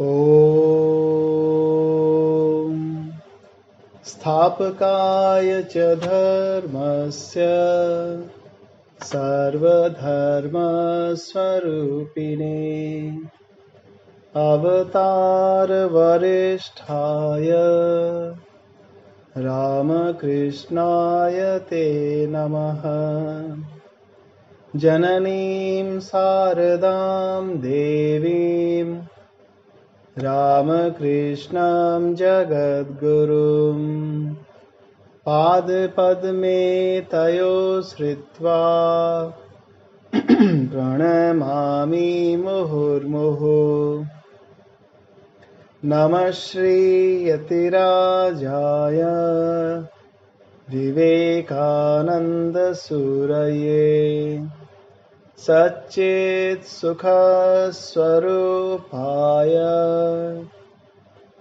ॐ स्थापकाय च धर्मस्य सर्वधर्मस्वरूपिणे अवतारवरिष्ठाय रामकृष्णाय ते नमः। जननीं शारदां देवीं रामकृष्णं जगद्गुरुं पादपद्मे तयो श्रित्वा प्रणमामि मुहुर्मुहुः। नमः श्रीयतिराजाय विवेकानन्दसूरये सच्चित्सुखस्वरूपाय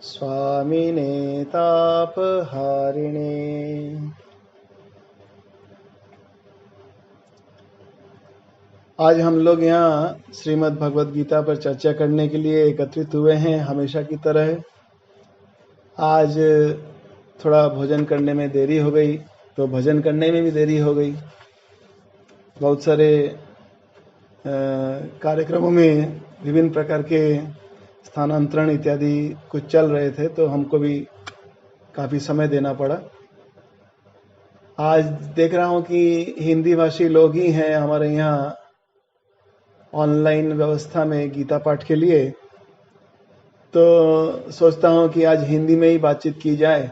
स्वामिने तापहारिणे। आज हम लोग यहाँ श्रीमद् भगवद गीता पर चर्चा करने के लिए एकत्रित हुए हैं। हमेशा की तरह आज थोड़ा भोजन करने में देरी हो गई, तो भजन करने में भी देरी हो गई। बहुत सारे कार्यक्रमों में विभिन्न प्रकार के स्थानांतरण इत्यादि कुछ चल रहे थे, तो हमको भी काफ़ी समय देना पड़ा। आज देख रहा हूँ कि हिंदी भाषी लोग ही हैं हमारे यहाँ ऑनलाइन व्यवस्था में गीता पाठ के लिए, तो सोचता हूँ कि आज हिंदी में ही बातचीत की जाए।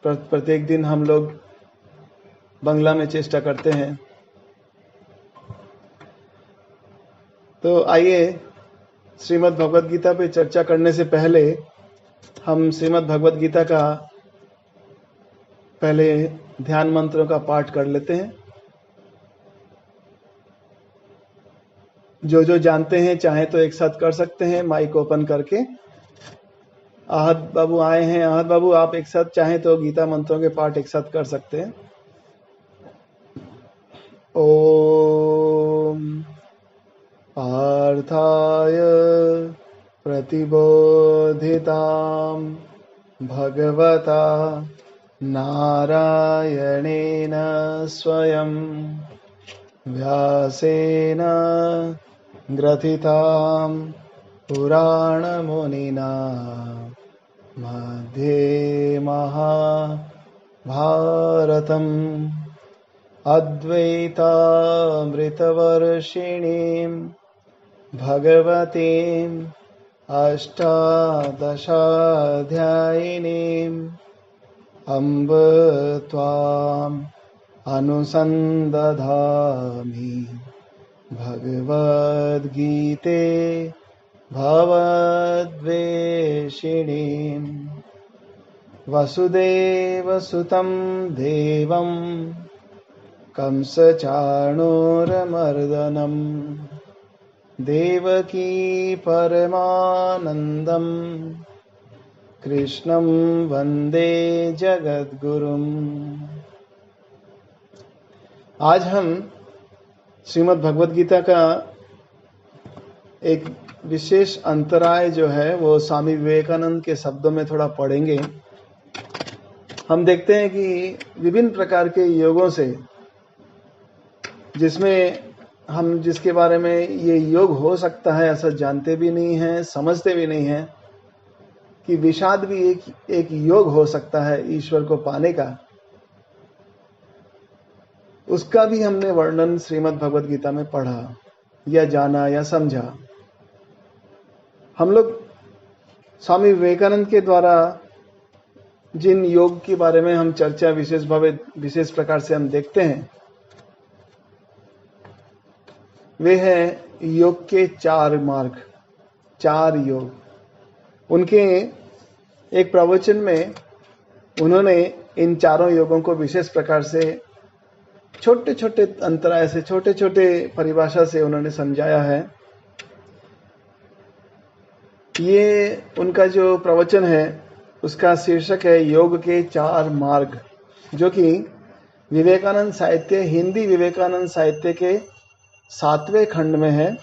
प्रत्येक दिन हम लोग बांग्ला में चेष्टा करते हैं। तो आइए श्रीमद् भगवद गीता पे चर्चा करने से पहले हम श्रीमद् भगवद गीता का पहले ध्यान मंत्रों का पाठ कर लेते हैं। जो जानते हैं चाहे तो एक साथ कर सकते हैं माइक ओपन करके। आहत बाबू आए हैं। आहत बाबू, आप एक साथ चाहें तो गीता मंत्रों के पाठ एक साथ कर सकते हैं। ओम पार्थाय प्रतिबोधितां भगवता नारायणेन स्वयं व्यासेन ग्रथितां पुराणमुनिना मध्ये महाभारतम् अद्वैतामृतवर्षिणीं भगवतीम् अष्टादशाध्यायिनीम् अम्ब त्वाम् अनुसन्दधामि भगवद्गीते भवद्वेषिणीम्। वसुदेवसुतं देवं कंसचाणूरमर्दनम् देवकी परमानन्दं कृष्णं वन्दे जगद्गुरुम्। आज हम श्रीमद् भगवद गीता का एक विशेष अंतराय जो है वो स्वामी विवेकानंद के शब्दों में थोड़ा पढ़ेंगे। हम देखते हैं कि विभिन्न प्रकार के योगों से, जिसमें हम जिसके बारे में ये योग हो सकता है ऐसा जानते भी नहीं हैं, समझते भी नहीं हैं कि विषाद भी एक योग हो सकता है ईश्वर को पाने का। उसका भी हमने वर्णन श्रीमद् भगवद गीता में पढ़ा या जाना या समझा। हम लोग स्वामी विवेकानंद के द्वारा जिन योग के बारे में हम चर्चा विशेष प्रकार से हम देखते हैं, वे हैं योग के 4 मार्ग, 4 योग। उनके एक प्रवचन में उन्होंने इन चारों योगों को विशेष प्रकार से छोटे छोटे अंतराय से, छोटे छोटे परिभाषा से उन्होंने समझाया है। ये उनका जो प्रवचन है उसका शीर्षक है योग के 4 मार्ग, जो कि विवेकानंद साहित्य, हिंदी विवेकानंद साहित्य के 7वें खंड में है।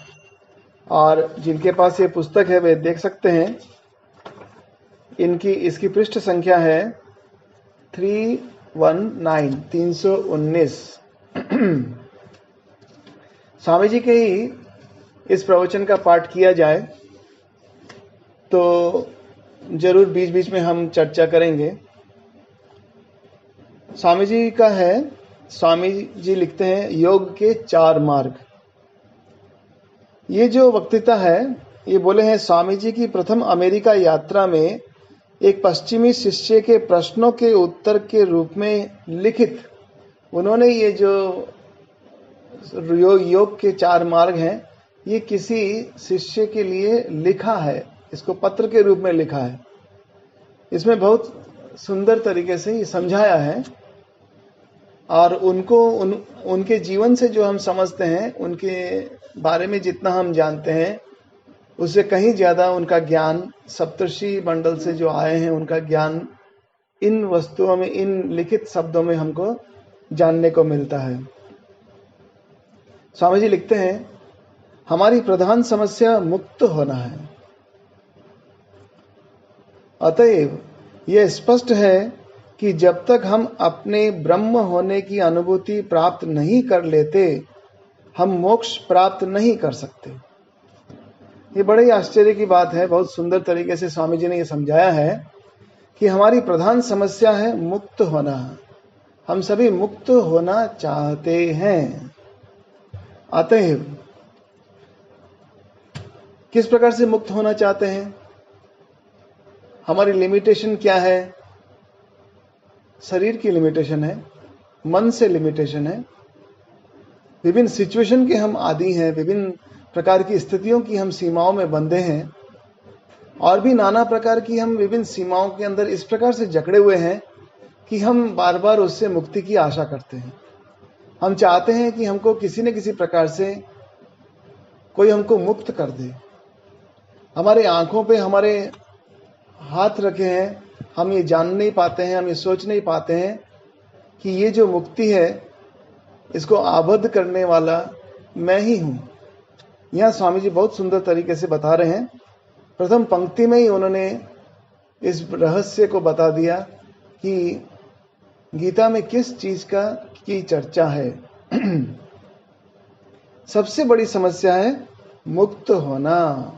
और जिनके पास ये पुस्तक है वे देख सकते हैं इसकी पृष्ठ संख्या है 319। स्वामी जी के ही इस प्रवचन का पाठ किया जाए तो जरूर बीच बीच में हम चर्चा करेंगे। स्वामी जी का है, स्वामी जी लिखते हैं योग के 4 मार्ग। ये जो वक्तृता है ये बोले हैं स्वामी जी की प्रथम अमेरिका यात्रा में एक पश्चिमी शिष्य के प्रश्नों के उत्तर के रूप में लिखित उन्होंने ये जो योग के 4 मार्ग हैं ये किसी शिष्य के लिए लिखा है, इसको पत्र के रूप में लिखा है। इसमें बहुत सुंदर तरीके से ये समझाया है और उनके जीवन से जो हम समझते हैं, उनके बारे में जितना हम जानते हैं उससे कहीं ज्यादा उनका ज्ञान सप्तर्षि मंडल से जो आए हैं उनका ज्ञान इन वस्तुओं में, इन लिखित शब्दों में हमको जानने को मिलता है। स्वामी जी लिखते हैं हमारी प्रधान समस्या मुक्त होना है। अतएव यह स्पष्ट है कि जब तक हम अपने ब्रह्म होने की अनुभूति प्राप्त नहीं कर लेते हम मोक्ष प्राप्त नहीं कर सकते। ये बड़े ही आश्चर्य की बात है। बहुत सुंदर तरीके से स्वामी जी ने ये समझाया है कि हमारी प्रधान समस्या है मुक्त होना। हम सभी मुक्त होना चाहते हैं। अतएव किस प्रकार से मुक्त होना चाहते हैं? हमारी लिमिटेशन क्या है? शरीर की लिमिटेशन है, मन से लिमिटेशन है, विभिन्न सिचुएशन के हम आदी हैं, विभिन्न प्रकार की स्थितियों की हम सीमाओं में बंधे हैं और भी नाना प्रकार की हम विभिन्न सीमाओं के अंदर इस प्रकार से जकड़े हुए हैं कि हम बार बार उससे मुक्ति की आशा करते हैं। हम चाहते हैं कि हमको किसी न किसी प्रकार से कोई हमको मुक्त कर दे। हमारे आंखों पे हमारे हाथ रखे हैं, हम ये जान नहीं पाते हैं, हम ये सोच नहीं पाते हैं कि ये जो मुक्ति है इसको आबद्ध करने वाला मैं ही हूं। यहाँ स्वामी जी बहुत सुंदर तरीके से बता रहे हैं। प्रथम पंक्ति में ही उन्होंने इस रहस्य को बता दिया कि गीता में किस चीज की चर्चा है। सबसे बड़ी समस्या है मुक्त होना।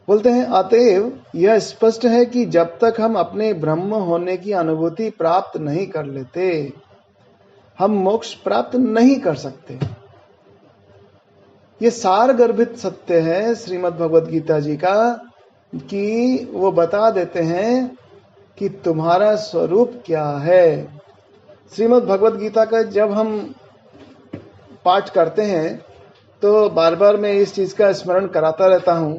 बोलते हैं अतएव यह स्पष्ट है कि जब तक हम अपने ब्रह्म होने की अनुभूति प्राप्त नहीं कर लेते हम मोक्ष प्राप्त नहीं कर सकते। ये सार गर्भित सत्य है श्रीमद् भगवद गीता जी का कि वो बता देते हैं कि तुम्हारा स्वरूप क्या है। श्रीमद् भगवद गीता का जब हम पाठ करते हैं तो बार बार मैं इस चीज का स्मरण कराता रहता हूं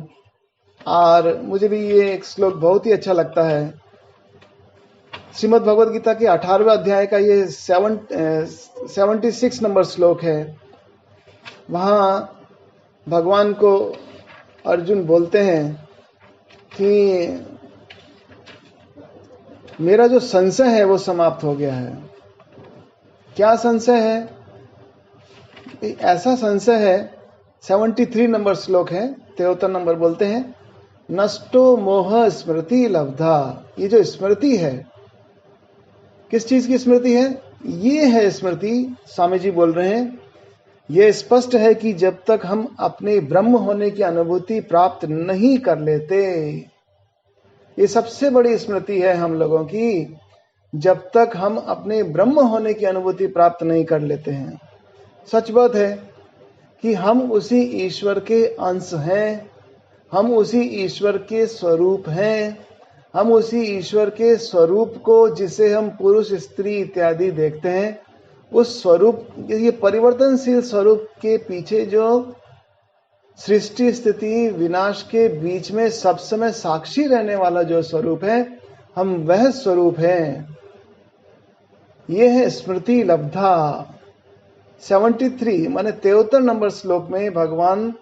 और मुझे भी ये एक श्लोक बहुत ही अच्छा लगता है। श्रीमद् भगवद गीता के 18वें अध्याय का ये 76 नंबर श्लोक है। वहां भगवान को अर्जुन बोलते हैं कि मेरा जो संशय है वो समाप्त हो गया है। क्या संशय है? ऐसा संशय है, 73 नंबर श्लोक है, 73 नंबर बोलते हैं नष्टो मोह स्मृति लब्धा। ये जो स्मृति है, किस चीज की स्मृति है? ये है स्मृति। स्वामी जी बोल रहे हैं यह स्पष्ट है कि जब तक हम अपने ब्रह्म होने की अनुभूति प्राप्त नहीं कर लेते, ये सबसे बड़ी स्मृति है हम लोगों की, जब तक हम अपने ब्रह्म होने की अनुभूति प्राप्त नहीं कर लेते हैं। सच बात है कि हम उसी ईश्वर के अंश हैं, हम उसी ईश्वर के स्वरूप हैं, हम उसी ईश्वर के स्वरूप को जिसे हम पुरुष स्त्री इत्यादि देखते हैं, उस स्वरूप, ये परिवर्तनशील स्वरूप के पीछे जो सृष्टि स्थिति विनाश के बीच में सब समय साक्षी रहने वाला जो स्वरूप है, हम वह स्वरूप हैं। ये है स्मृति लब्धा। 73 माने 73 नंबर श्लोक में भगवान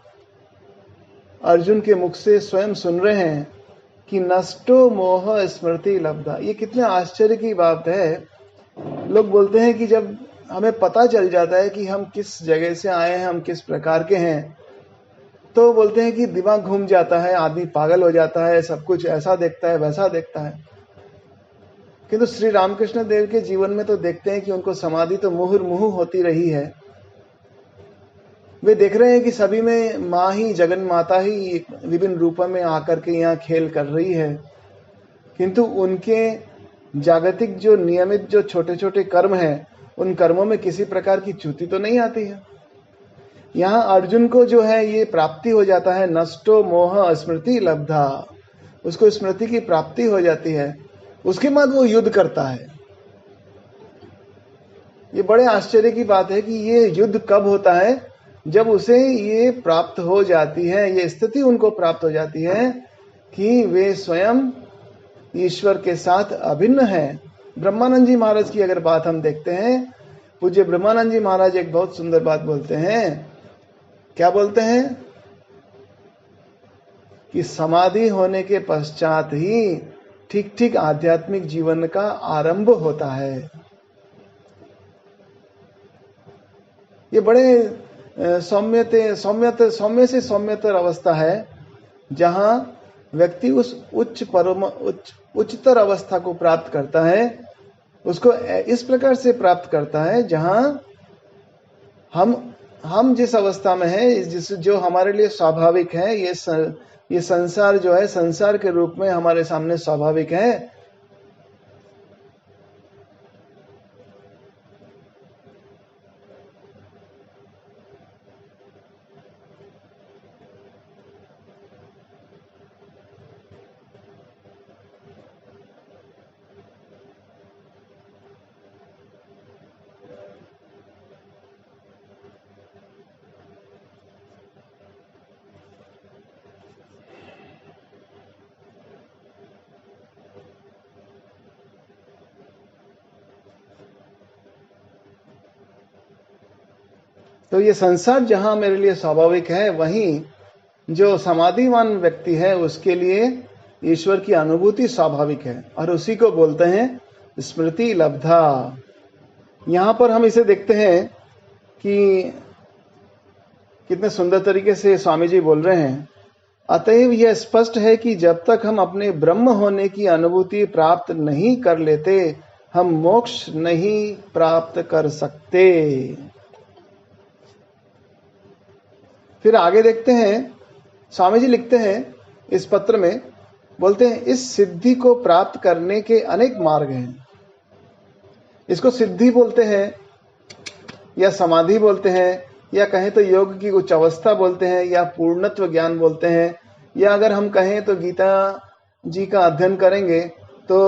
अर्जुन के मुख से स्वयं सुन रहे हैं कि नष्टो मोह स्मृति लब्धा। ये कितने आश्चर्य की बात है। लोग बोलते हैं कि जब हमें पता चल जाता है कि हम किस जगह से आए हैं, हम किस प्रकार के हैं, तो बोलते हैं कि दिमाग घूम जाता है, आदमी पागल हो जाता है, सब कुछ ऐसा देखता है वैसा देखता है। किंतु श्री रामकृष्ण देव के जीवन में तो देखते हैं कि उनको समाधि तो मुहुर्मुहु होती रही है। वे देख रहे हैं कि सभी में माँ ही, जगन माता ही विभिन्न रूपों में आकर के यहाँ खेल कर रही है, किंतु उनके जागतिक जो नियमित जो छोटे छोटे कर्म हैं, उन कर्मों में किसी प्रकार की च्युति तो नहीं आती है। यहाँ अर्जुन को जो है ये प्राप्ति हो जाता है, नष्टो मोह स्मृति लब्धा, उसको स्मृति की प्राप्ति हो जाती है। उसके बाद वो युद्ध करता है। ये बड़े आश्चर्य की बात है कि ये युद्ध कब होता है, जब उसे ये प्राप्त हो जाती है, ये स्थिति उनको प्राप्त हो जाती है कि वे स्वयं ईश्वर के साथ अभिन्न हैं। ब्रह्मानंद जी महाराज की अगर बात हम देखते हैं, पूज्य ब्रह्मानंद जी महाराज एक बहुत सुंदर बात बोलते हैं। क्या बोलते हैं कि समाधि होने के पश्चात ही ठीक ठीक आध्यात्मिक जीवन का आरंभ होता है। ये बड़े सौम्य से सौम्यतर अवस्था है, जहां व्यक्ति उस उच्चतर अवस्था को प्राप्त करता है। उसको इस प्रकार से प्राप्त करता है जहां हम जिस अवस्था में है, जो हमारे लिए स्वाभाविक है, ये संसार जो है संसार के रूप में हमारे सामने स्वाभाविक है। तो ये संसार जहां मेरे लिए स्वाभाविक है, वहीं जो समाधिवान व्यक्ति है उसके लिए ईश्वर की अनुभूति स्वाभाविक है, और उसी को बोलते हैं स्मृति लब्धा। यहां पर हम इसे देखते हैं कि कितने सुंदर तरीके से स्वामी जी बोल रहे हैं। अतएव यह स्पष्ट है कि जब तक हम अपने ब्रह्म होने की अनुभूति प्राप्त नहीं कर लेते, हम मोक्ष नहीं प्राप्त कर सकते। फिर आगे देखते हैं, स्वामी जी लिखते हैं इस पत्र में, बोलते हैं इस सिद्धि को प्राप्त करने के अनेक मार्ग हैं। इसको सिद्धि बोलते हैं, या समाधि बोलते हैं, या कहें तो योग की उच्च अवस्था बोलते हैं, या पूर्णत्व ज्ञान बोलते हैं, या अगर हम कहें तो गीता जी का अध्ययन करेंगे तो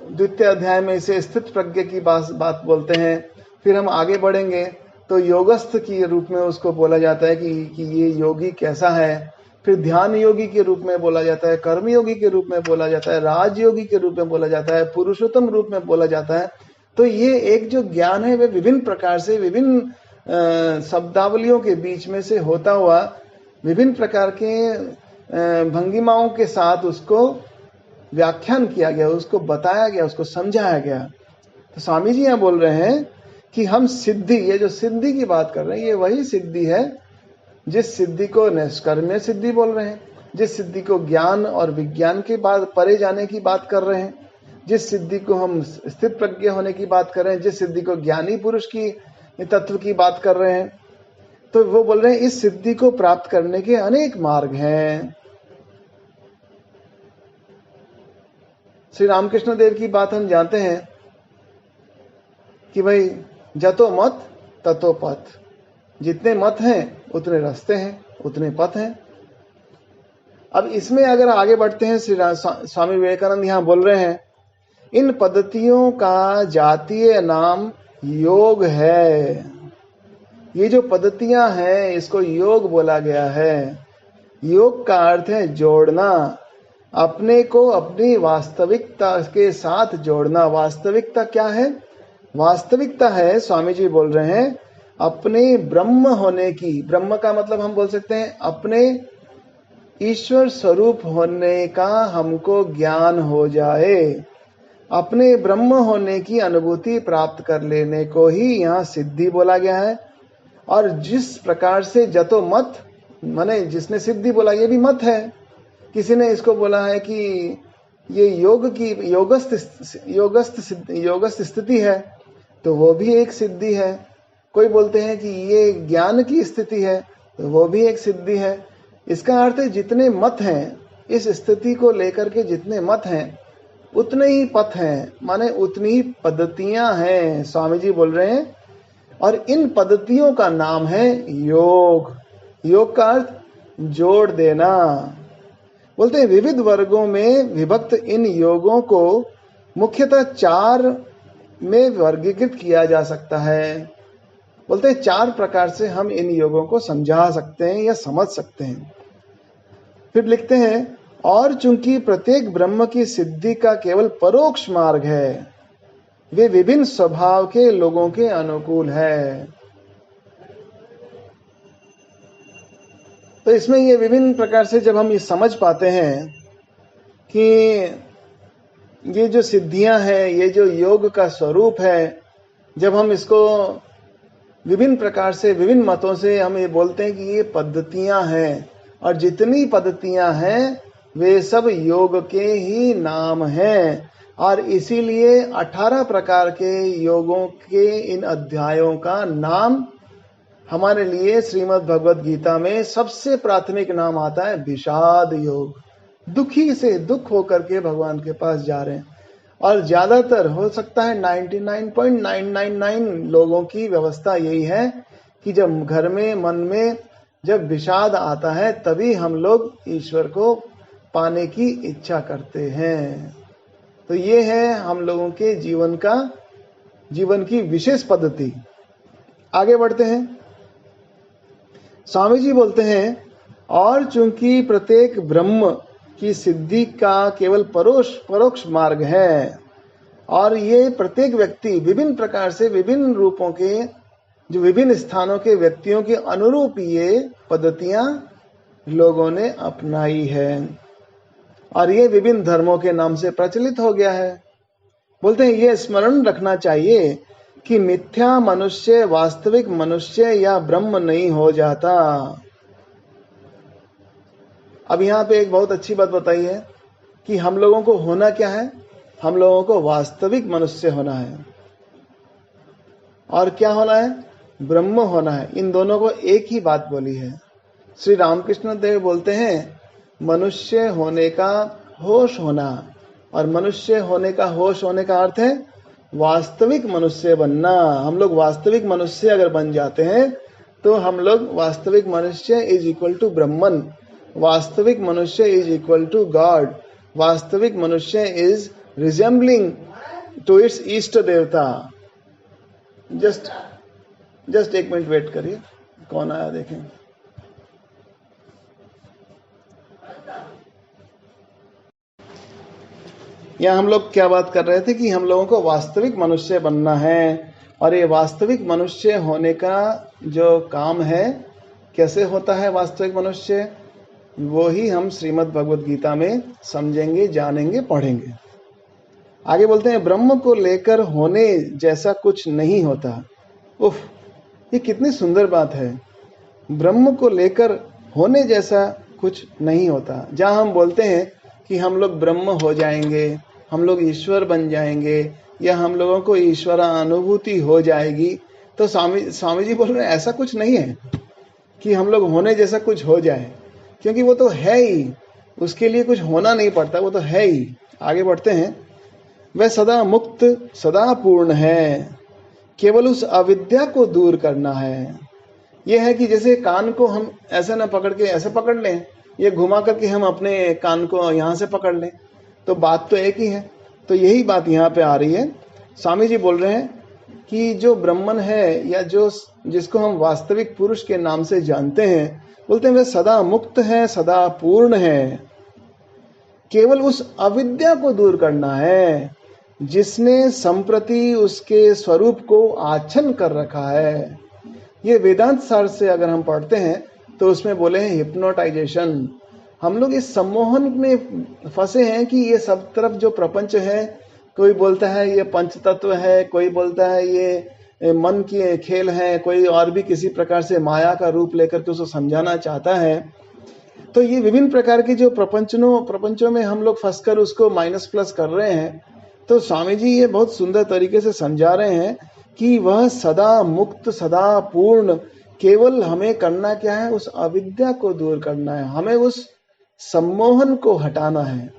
द्वितीय अध्याय में इसे स्थित प्रज्ञ की बात बोलते हैं। फिर हम आगे बढ़ेंगे तो योगस्थ के रूप में उसको बोला जाता है कि ये योगी कैसा है। फिर ध्यान योगी के रूप में बोला जाता है, कर्म योगी के रूप में बोला जाता है, राजयोगी के रूप में बोला जाता है, पुरुषोत्तम रूप में बोला जाता है। तो ये एक जो ज्ञान है वे विभिन्न प्रकार से, विभिन्न शब्दावलियों के बीच में से होता हुआ, विभिन्न प्रकार के भंगिमाओं के साथ उसको व्याख्यान किया गया, उसको बताया गया, उसको समझाया गया। तो स्वामी जी यहाँ बोल रहे हैं कि हम सिद्धि, ये जो सिद्धि की बात कर रहे हैं, ये वही सिद्धि है जिस सिद्धि को निष्कर्म्य सिद्धि बोल रहे हैं, जिस सिद्धि को ज्ञान और विज्ञान के बाद परे जाने की बात कर रहे हैं, जिस सिद्धि को हम स्थित प्रज्ञ होने की बात कर रहे हैं, जिस सिद्धि को ज्ञानी पुरुष की तत्व की बात कर रहे हैं। तो वो बोल रहे हैं इस सिद्धि को प्राप्त करने के अनेक मार्ग हैं। श्री रामकृष्ण देव की बात हम जानते हैं कि भाई जतो मत ततो पथ, जितने मत हैं उतने रास्ते हैं, उतने पथ हैं। अब इसमें अगर आगे बढ़ते हैं, श्री स्वामी विवेकानंद यहाँ बोल रहे हैं इन पद्धतियों का जातीय नाम योग है। ये जो पद्धतियां हैं इसको योग बोला गया है। योग का अर्थ है जोड़ना, अपने को अपनी वास्तविकता के साथ जोड़ना। वास्तविकता क्या है? वास्तविकता है, स्वामी जी बोल रहे हैं, अपने ब्रह्म होने की। ब्रह्म का मतलब हम बोल सकते हैं अपने ईश्वर स्वरूप होने का हमको ज्ञान हो जाए। अपने ब्रह्म होने की अनुभूति प्राप्त कर लेने को ही यहाँ सिद्धि बोला गया है। और जिस प्रकार से जतो मत माने जिसने सिद्धि बोला ये भी मत है। किसी ने इसको बोला है कि ये योग की योगस्थ स्थिति है, तो वो भी एक सिद्धि है। कोई बोलते हैं कि ये ज्ञान की स्थिति है, तो वो भी एक सिद्धि है। इसका अर्थ है जितने मत हैं, इस स्थिति को लेकर के जितने मत हैं उतने ही पथ हैं, माने उतनी ही पद्धतियां हैं, स्वामी जी बोल रहे हैं। और इन पद्धतियों का नाम है योग। योग का अर्थ जोड़ देना। बोलते हैं विविध वर्गों में विभक्त इन योगों को मुख्यतः 4 में वर्गीकृत किया जा सकता है। बोलते हैं 4 प्रकार से हम इन योगों को समझा सकते हैं या समझ सकते हैं। फिर लिखते हैं, और चूंकि प्रत्येक ब्रह्म की सिद्धि का केवल परोक्ष मार्ग है, वे विभिन्न स्वभाव के लोगों के अनुकूल है। तो इसमें ये विभिन्न प्रकार से जब हम ये समझ पाते हैं कि ये जो सिद्धियां हैं, ये जो योग का स्वरूप है, जब हम इसको विभिन्न प्रकार से विभिन्न मतों से हम ये बोलते हैं कि ये पद्धतियां हैं, और जितनी पद्धतियां हैं वे सब योग के ही नाम हैं। और इसीलिए 18 प्रकार के योगों के इन अध्यायों का नाम हमारे लिए श्रीमद् भगवद गीता में सबसे प्राथमिक नाम आता है विषाद योग। दुखी से दुख होकर के भगवान के पास जा रहे हैं। और ज्यादातर हो सकता है 99.999 लोगों की व्यवस्था यही है कि जब घर में मन में जब विषाद आता है तभी हम लोग ईश्वर को पाने की इच्छा करते हैं। तो ये है हम लोगों के जीवन की विशेष पद्धति। आगे बढ़ते हैं। स्वामी जी बोलते हैं, और चूंकि प्रत्येक ब्रह्म की सिद्धि का केवल परोक्ष मार्ग है, और ये प्रत्येक व्यक्ति विभिन्न प्रकार से विभिन्न रूपों के जो विभिन्न स्थानों के व्यक्तियों के अनुरूप ये पद्धतियां लोगों ने अपनाई है, और ये विभिन्न धर्मों के नाम से प्रचलित हो गया है। बोलते हैं ये स्मरण रखना चाहिए कि मिथ्या मनुष्य वास्तविक मनुष्य या ब्रह्म नहीं हो जाता। अब यहाँ पे एक बहुत अच्छी बात बताई है कि हम लोगों को होना क्या है। हम लोगों को वास्तविक मनुष्य होना है, और क्या होना है, ब्रह्म होना है। इन दोनों को एक ही बात बोली है। श्री रामकृष्ण देव बोलते हैं मनुष्य होने का होश होना, और मनुष्य होने का होश होने का अर्थ है वास्तविक मनुष्य बनना। हम लोग वास्तविक मनुष्य अगर बन जाते हैं तो हम लोग वास्तविक मनुष्य इज इक्वल टू ब्रह्मन, वास्तविक मनुष्य इज इक्वल टू गॉड, वास्तविक मनुष्य इज रिजेंबलिंग टू इट्स इष्ट देवता। जस्ट एक मिनट वेट करिए, कौन आया देखें। यहाँ हम लोग क्या बात कर रहे थे कि हम लोगों को वास्तविक मनुष्य बनना है, और ये वास्तविक मनुष्य होने का जो काम है, कैसे होता है वास्तविक मनुष्य, वो ही हम श्रीमद् भगवद गीता में समझेंगे, जानेंगे, पढ़ेंगे। आगे बोलते हैं, ब्रह्म को लेकर होने जैसा कुछ नहीं होता। उफ, ये कितनी सुंदर बात है। ब्रह्म को लेकर होने जैसा कुछ नहीं होता। जहाँ हम बोलते हैं कि हम लोग ब्रह्म हो जाएंगे, हम लोग ईश्वर बन जाएंगे, या हम लोगों को ईश्वर अनुभूति हो जाएगी, तो स्वामी जी बोल रहे हैं ऐसा कुछ नहीं है कि हम लोग होने जैसा कुछ हो जाए, क्योंकि वो तो है ही, उसके लिए कुछ होना नहीं पड़ता, वो तो है ही। आगे बढ़ते हैं। वह सदा मुक्त सदा पूर्ण है, केवल उस अविद्या को दूर करना है। यह है कि जैसे कान को हम ऐसे ना पकड़ के ऐसे पकड़ लें, ये घुमा करके हम अपने कान को यहाँ से पकड़ लें, तो बात तो एक ही है। तो यही बात यहाँ पे आ रही है। स्वामी जी बोल रहे हैं कि जो ब्रह्मन है, या जो जिसको हम वास्तविक पुरुष के नाम से जानते हैं, बोलते हैं वह सदा मुक्त है, सदा पूर्ण है, केवल उस अविद्या को दूर करना है जिसने संप्रति उसके स्वरूप को आच्छन्न कर रखा है। ये वेदांत सार से अगर हम पढ़ते हैं तो उसमें बोले हैं हिप्नोटाइजेशन। हम लोग इस सम्मोहन में फंसे हैं कि ये सब तरफ जो प्रपंच है, कोई बोलता है ये पंच तत्व है, कोई बोलता है ये मन के खेल हैं, कोई और भी किसी प्रकार से माया का रूप लेकर के उसको समझाना चाहता है। तो ये विभिन्न प्रकार के जो प्रपंचों में हम लोग फंसकर उसको माइनस प्लस कर रहे हैं। तो स्वामी जी ये बहुत सुंदर तरीके से समझा रहे हैं कि वह सदा मुक्त, सदा पूर्ण, केवल हमें करना क्या है, उस अविद्या को दूर करना है, हमें उस सम्मोहन को हटाना है।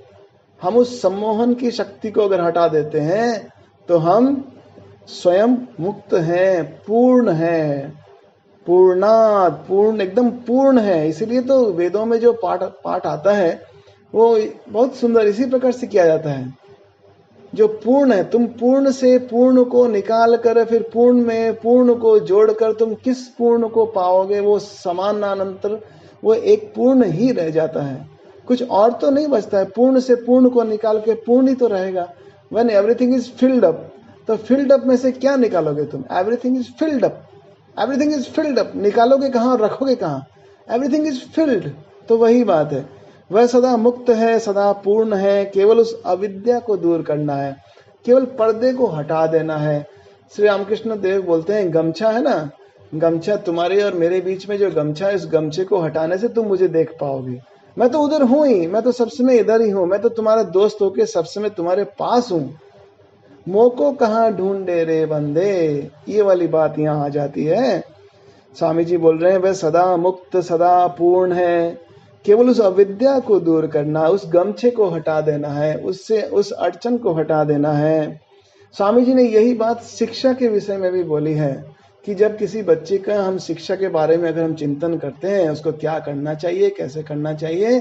हम उस सम्मोहन की शक्ति को अगर हटा देते हैं तो हम स्वयं मुक्त हैं, पूर्ण हैं, पूर्णात पूर्ण, एकदम पूर्ण है। इसीलिए तो वेदों में जो पाठ आता है वो बहुत सुंदर इसी प्रकार से किया जाता है। जो पूर्ण है, तुम पूर्ण से पूर्ण को निकाल कर फिर पूर्ण में पूर्ण को जोड़कर तुम किस पूर्ण को पाओगे, वो समानांतर, वो एक पूर्ण ही रह जाता है, कुछ और तो नहीं बचता है। पूर्ण से पूर्ण को निकाल के पूर्ण ही तो रहेगा। When everything is filled up, तो फिल्ड अप में से क्या निकालोगे तुम? Everything is filled up, everything is filled up, निकालोगे कहाँ और रखोगे कहाँ? Everything is filled. तो वही बात है, वह सदा मुक्त है, सदा पूर्ण है, केवल उस अविद्या को दूर करना है, केवल पर्दे को हटा देना है। श्री रामकृष्ण देव बोलते हैं, गमछा है ना, गमछा तुम्हारे और मेरे बीच में जो गमछा है, इस गमछे को हटाने से तुम मुझे देख पाओगे। मैं तो उधर हूं ही, मैं तो सब समय इधर ही हूं, मैं तो तुम्हारा दोस्त होके सब समय तुम्हारे पास हूं। मोको कहाँ ढूंढे रे बंदे, ये वाली बात यहाँ आ जाती है। स्वामी जी बोल रहे हैं वह सदा मुक्त, सदा पूर्ण है, केवल उस अविद्या को दूर करना, उस गमछे को हटा देना है, उससे उस अड़चन को हटा देना है। स्वामी जी ने यही बात शिक्षा के विषय में भी बोली है कि जब किसी बच्चे का हम शिक्षा के बारे में अगर हम चिंतन करते हैं, उसको क्या करना चाहिए, कैसे करना चाहिए,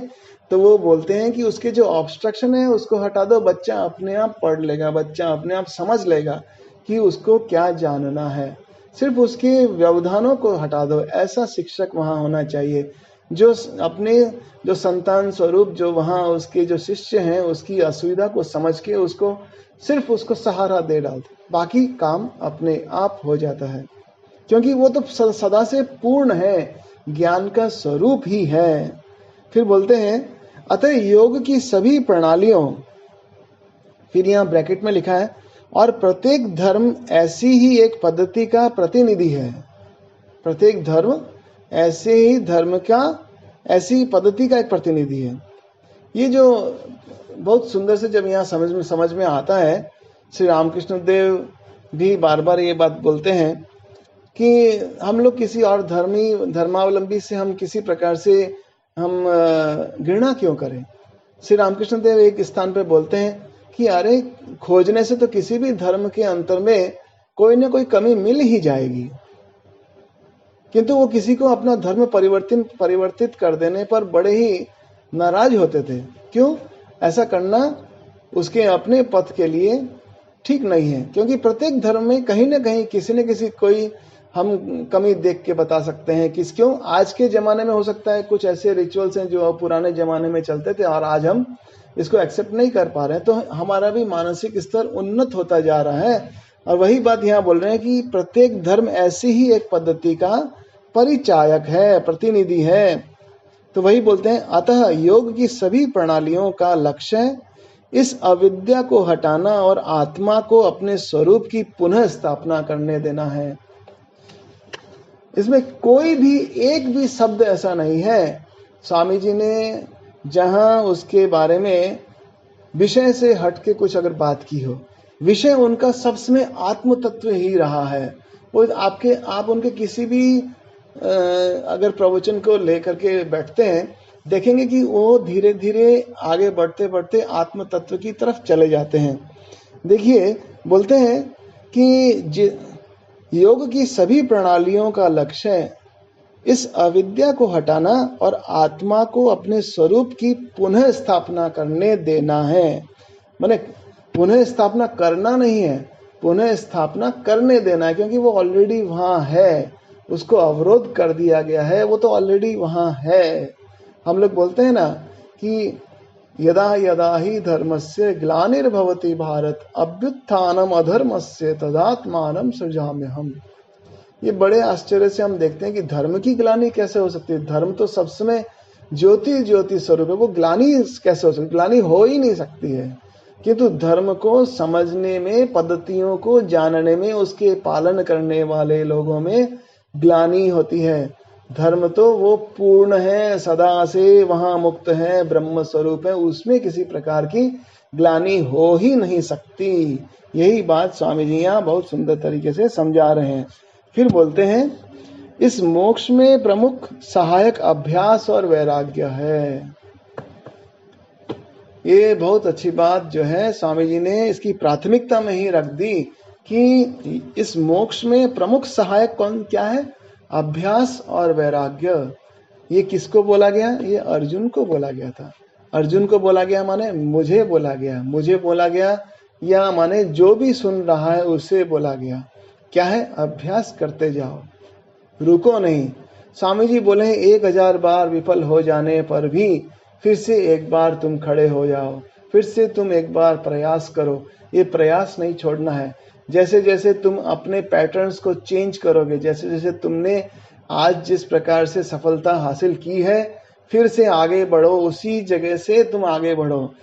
तो वो बोलते हैं कि उसके जो ऑब्स्ट्रक्शन है उसको हटा दो, बच्चा अपने आप पढ़ लेगा, बच्चा अपने आप समझ लेगा कि उसको क्या जानना है। सिर्फ उसके व्यवधानों को हटा दो, ऐसा शिक्षक वहाँ होना चाहिए जो अपने जो संतान स्वरूप जो वहाँ उसके जो शिष्य हैं उसकी असुविधा को समझ के उसको सिर्फ उसको सहारा दे डालते, बाकी काम अपने आप हो जाता है, क्योंकि वो तो सदा से पूर्ण है, ज्ञान का स्वरूप ही है। फिर बोलते हैं अतः योग की सभी प्रणालियों, फिर यहाँ ब्रैकेट में लिखा है, और प्रत्येक धर्म ऐसी ही एक पद्धति का प्रतिनिधि है। प्रत्येक धर्म ऐसे ही धर्म का, ऐसी पद्धति का एक प्रतिनिधि है। ये जो बहुत सुंदर से जब यहाँ समझ में आता है, श्री रामकृष्ण देव भी बार बार ये बात बोलते हैं कि हम लोग किसी और धर्मावलंबी से हम किसी प्रकार से हम घृणा क्यों करें। श्री रामकृष्ण देव एक स्थान पर बोलते हैं कि अरे खोजने से तो किसी भी धर्म के अंतर में कोई ना कोई कमी मिल ही जाएगी, किंतु वो किसी को अपना धर्म परिवर्तित कर देने पर बड़े ही नाराज होते थे। क्यों? ऐसा करना उसके अपने पथ के लिए ठीक नहीं है, क्योंकि प्रत्येक धर्म में कहीं ना कहीं किसी न किसी कोई हम कमी देख के बता सकते हैं। क्यों? आज के जमाने में हो सकता है कुछ ऐसे रिचुअल्स हैं जो पुराने जमाने में चलते थे और आज हम इसको एक्सेप्ट नहीं कर पा रहे हैं, तो हमारा भी मानसिक स्तर उन्नत होता जा रहा है। और वही बात यहाँ बोल रहे हैं कि प्रत्येक धर्म ऐसी ही एक पद्धति का परिचायक है, प्रतिनिधि है। तो वही बोलते हैं अतः योग की सभी प्रणालियों का लक्ष्य इस अविद्या को हटाना और आत्मा को अपने स्वरूप की पुनः स्थापना करने देना है। इसमें कोई भी एक भी शब्द ऐसा नहीं है स्वामी जी ने जहां उसके बारे में विषय से हट के कुछ अगर बात की हो। विषय उनका सब समय आत्म तत्व ही रहा है। वो आप उनके किसी भी अगर प्रवचन को लेकर के बैठते हैं, देखेंगे कि वो धीरे धीरे आगे बढ़ते बढ़ते आत्म तत्व की तरफ चले जाते हैं। देखिए बोलते हैं कि योग की सभी प्रणालियों का लक्ष्य इस अविद्या को हटाना और आत्मा को अपने स्वरूप की पुनः स्थापना करने देना है। माने पुनः स्थापना करना नहीं है, पुनः स्थापना करने देना है, क्योंकि वो ऑलरेडी वहां है, उसको अवरोध कर दिया गया है, वो तो ऑलरेडी वहां है। हम लोग बोलते हैं ना कि यदा यदा ही धर्मस्य ग्लानिर्भवति भारत अभ्युत्थानम अधर्मस्य तदात्मानं सृजाम्यहम्। ये बड़े आश्चर्य से हम देखते हैं कि धर्म की ग्लानि कैसे हो सकती है। धर्म तो सब समय ज्योति ज्योति स्वरूप है, वो ग्लानि कैसे हो सकती है? ग्लानि हो ही नहीं सकती है। किंतु धर्म को समझने में, पद्धतियों को जानने में, उसके पालन करने वाले लोगों में ग्लानि होती है। धर्म तो वो पूर्ण है, सदा से वहां मुक्त है, ब्रह्म स्वरूप है, उसमें किसी प्रकार की ग्लानि हो ही नहीं सकती। यही बात स्वामी जी यहाँ बहुत सुंदर तरीके से समझा रहे हैं। फिर बोलते हैं, इस मोक्ष में प्रमुख सहायक अभ्यास और वैराग्य है। ये बहुत अच्छी बात जो है स्वामी जी ने इसकी प्राथमिकता में ही रख दी कि इस मोक्ष में प्रमुख सहायक कौन क्या है? अभ्यास और वैराग्य। ये किसको बोला गया? ये अर्जुन को बोला गया था। अर्जुन को बोला गया माने मुझे बोला गया, मुझे बोला गया, या माने जो भी सुन रहा है उसे बोला गया। क्या है? अभ्यास करते जाओ, रुको नहीं। स्वामी जी बोले 1000 बार विफल हो जाने पर भी फिर से एक बार तुम खड़े हो जाओ, फिर से तुम एक बार प्रयास करो। ये प्रयास नहीं छोड़ना है। जैसे जैसे तुम अपने पैटर्न्स को चेंज करोगे, जैसे जैसे तुमने आज जिस प्रकार से सफलता हासिल की है, फिर से आगे बढ़ो, उसी जगह से तुम आगे बढ़ो।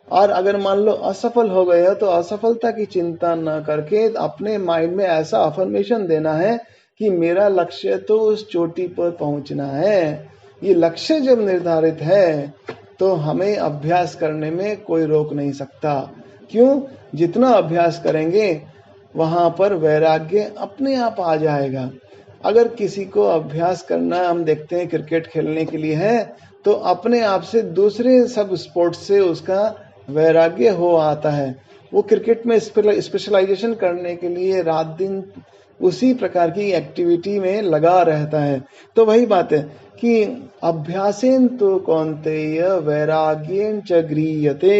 और अगर मान लो असफल हो गए हो तो असफलता की चिंता न करके अपने माइंड में ऐसा अफर्मेशन देना है कि मेरा लक्ष्य तो उस चोटी पर पहुंचना है। ये लक्ष्य जब निर्धारित है तो हमें अभ्यास करने में कोई रोक नहीं सकता। क्यों? जितना अभ्यास करेंगे वहां पर वैराग्य अपने आप आ जाएगा। अगर किसी को अभ्यास करना हम देखते हैं क्रिकेट खेलने के लिए है, तो अपने आप से दूसरे सब स्पोर्ट्स से उसका वैराग्य हो आता है। वो क्रिकेट में स्पेशलाइजेशन करने के लिए रात दिन उसी प्रकार की एक्टिविटी में लगा रहता है। तो वही बात है कि अभ्यासेन तो कौन्तेय वैराग्येन च गृह्यते।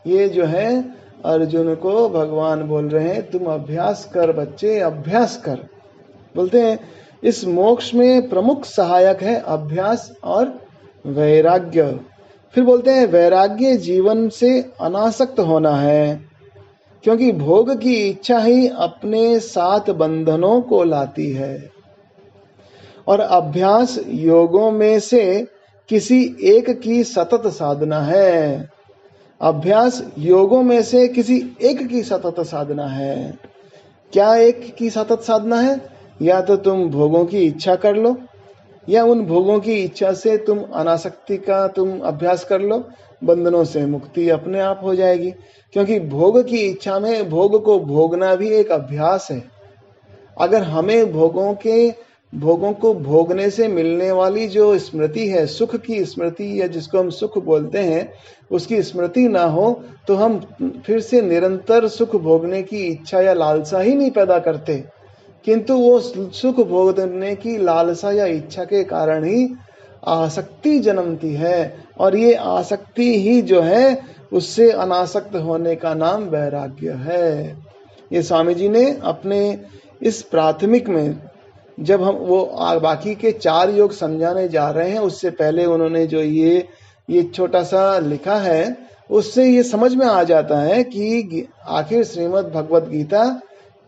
ये जो है अर्जुन को भगवान बोल रहे हैं, तुम अभ्यास कर बच्चे, अभ्यास कर। बोलते हैं इस मोक्ष में प्रमुख सहायक है अभ्यास और वैराग्य। फिर बोलते हैं वैराग्य जीवन से अनासक्त होना है, क्योंकि भोग की इच्छा ही अपने साथ बंधनों को लाती है। और अभ्यास योगों में से किसी एक की सतत साधना है। अभ्यास योगों में से किसी एक की सतत साधना है। क्या एक की सतत साधना है? या तो तुम भोगों की इच्छा कर लो, या उन भोगों की इच्छा से तुम अनासक्ति का तुम अभ्यास कर लो, बंधनों से मुक्ति अपने आप हो जाएगी। क्योंकि भोग की इच्छा में भोग को भोगना भी एक अभ्यास है। अगर हमें भोगों को भोगने से मिलने वाली जो स्मृति है, सुख की स्मृति, या जिसको हम सुख बोलते हैं, उसकी स्मृति ना हो तो हम फिर से निरंतर सुख भोगने की इच्छा या लालसा ही नहीं पैदा करते। किंतु वो सुख भोगने की लालसा या इच्छा के कारण ही आसक्ति जन्मती है, और ये आसक्ति ही जो है उससे अनासक्त होने का नाम वैराग्य है। ये स्वामी जी ने अपने इस प्राथमिक में, जब हम वो बाकी के 4 योग समझाने जा रहे हैं, उससे पहले उन्होंने जो ये छोटा सा लिखा है, उससे ये समझ में आ जाता है कि आखिर श्रीमद् भगवत गीता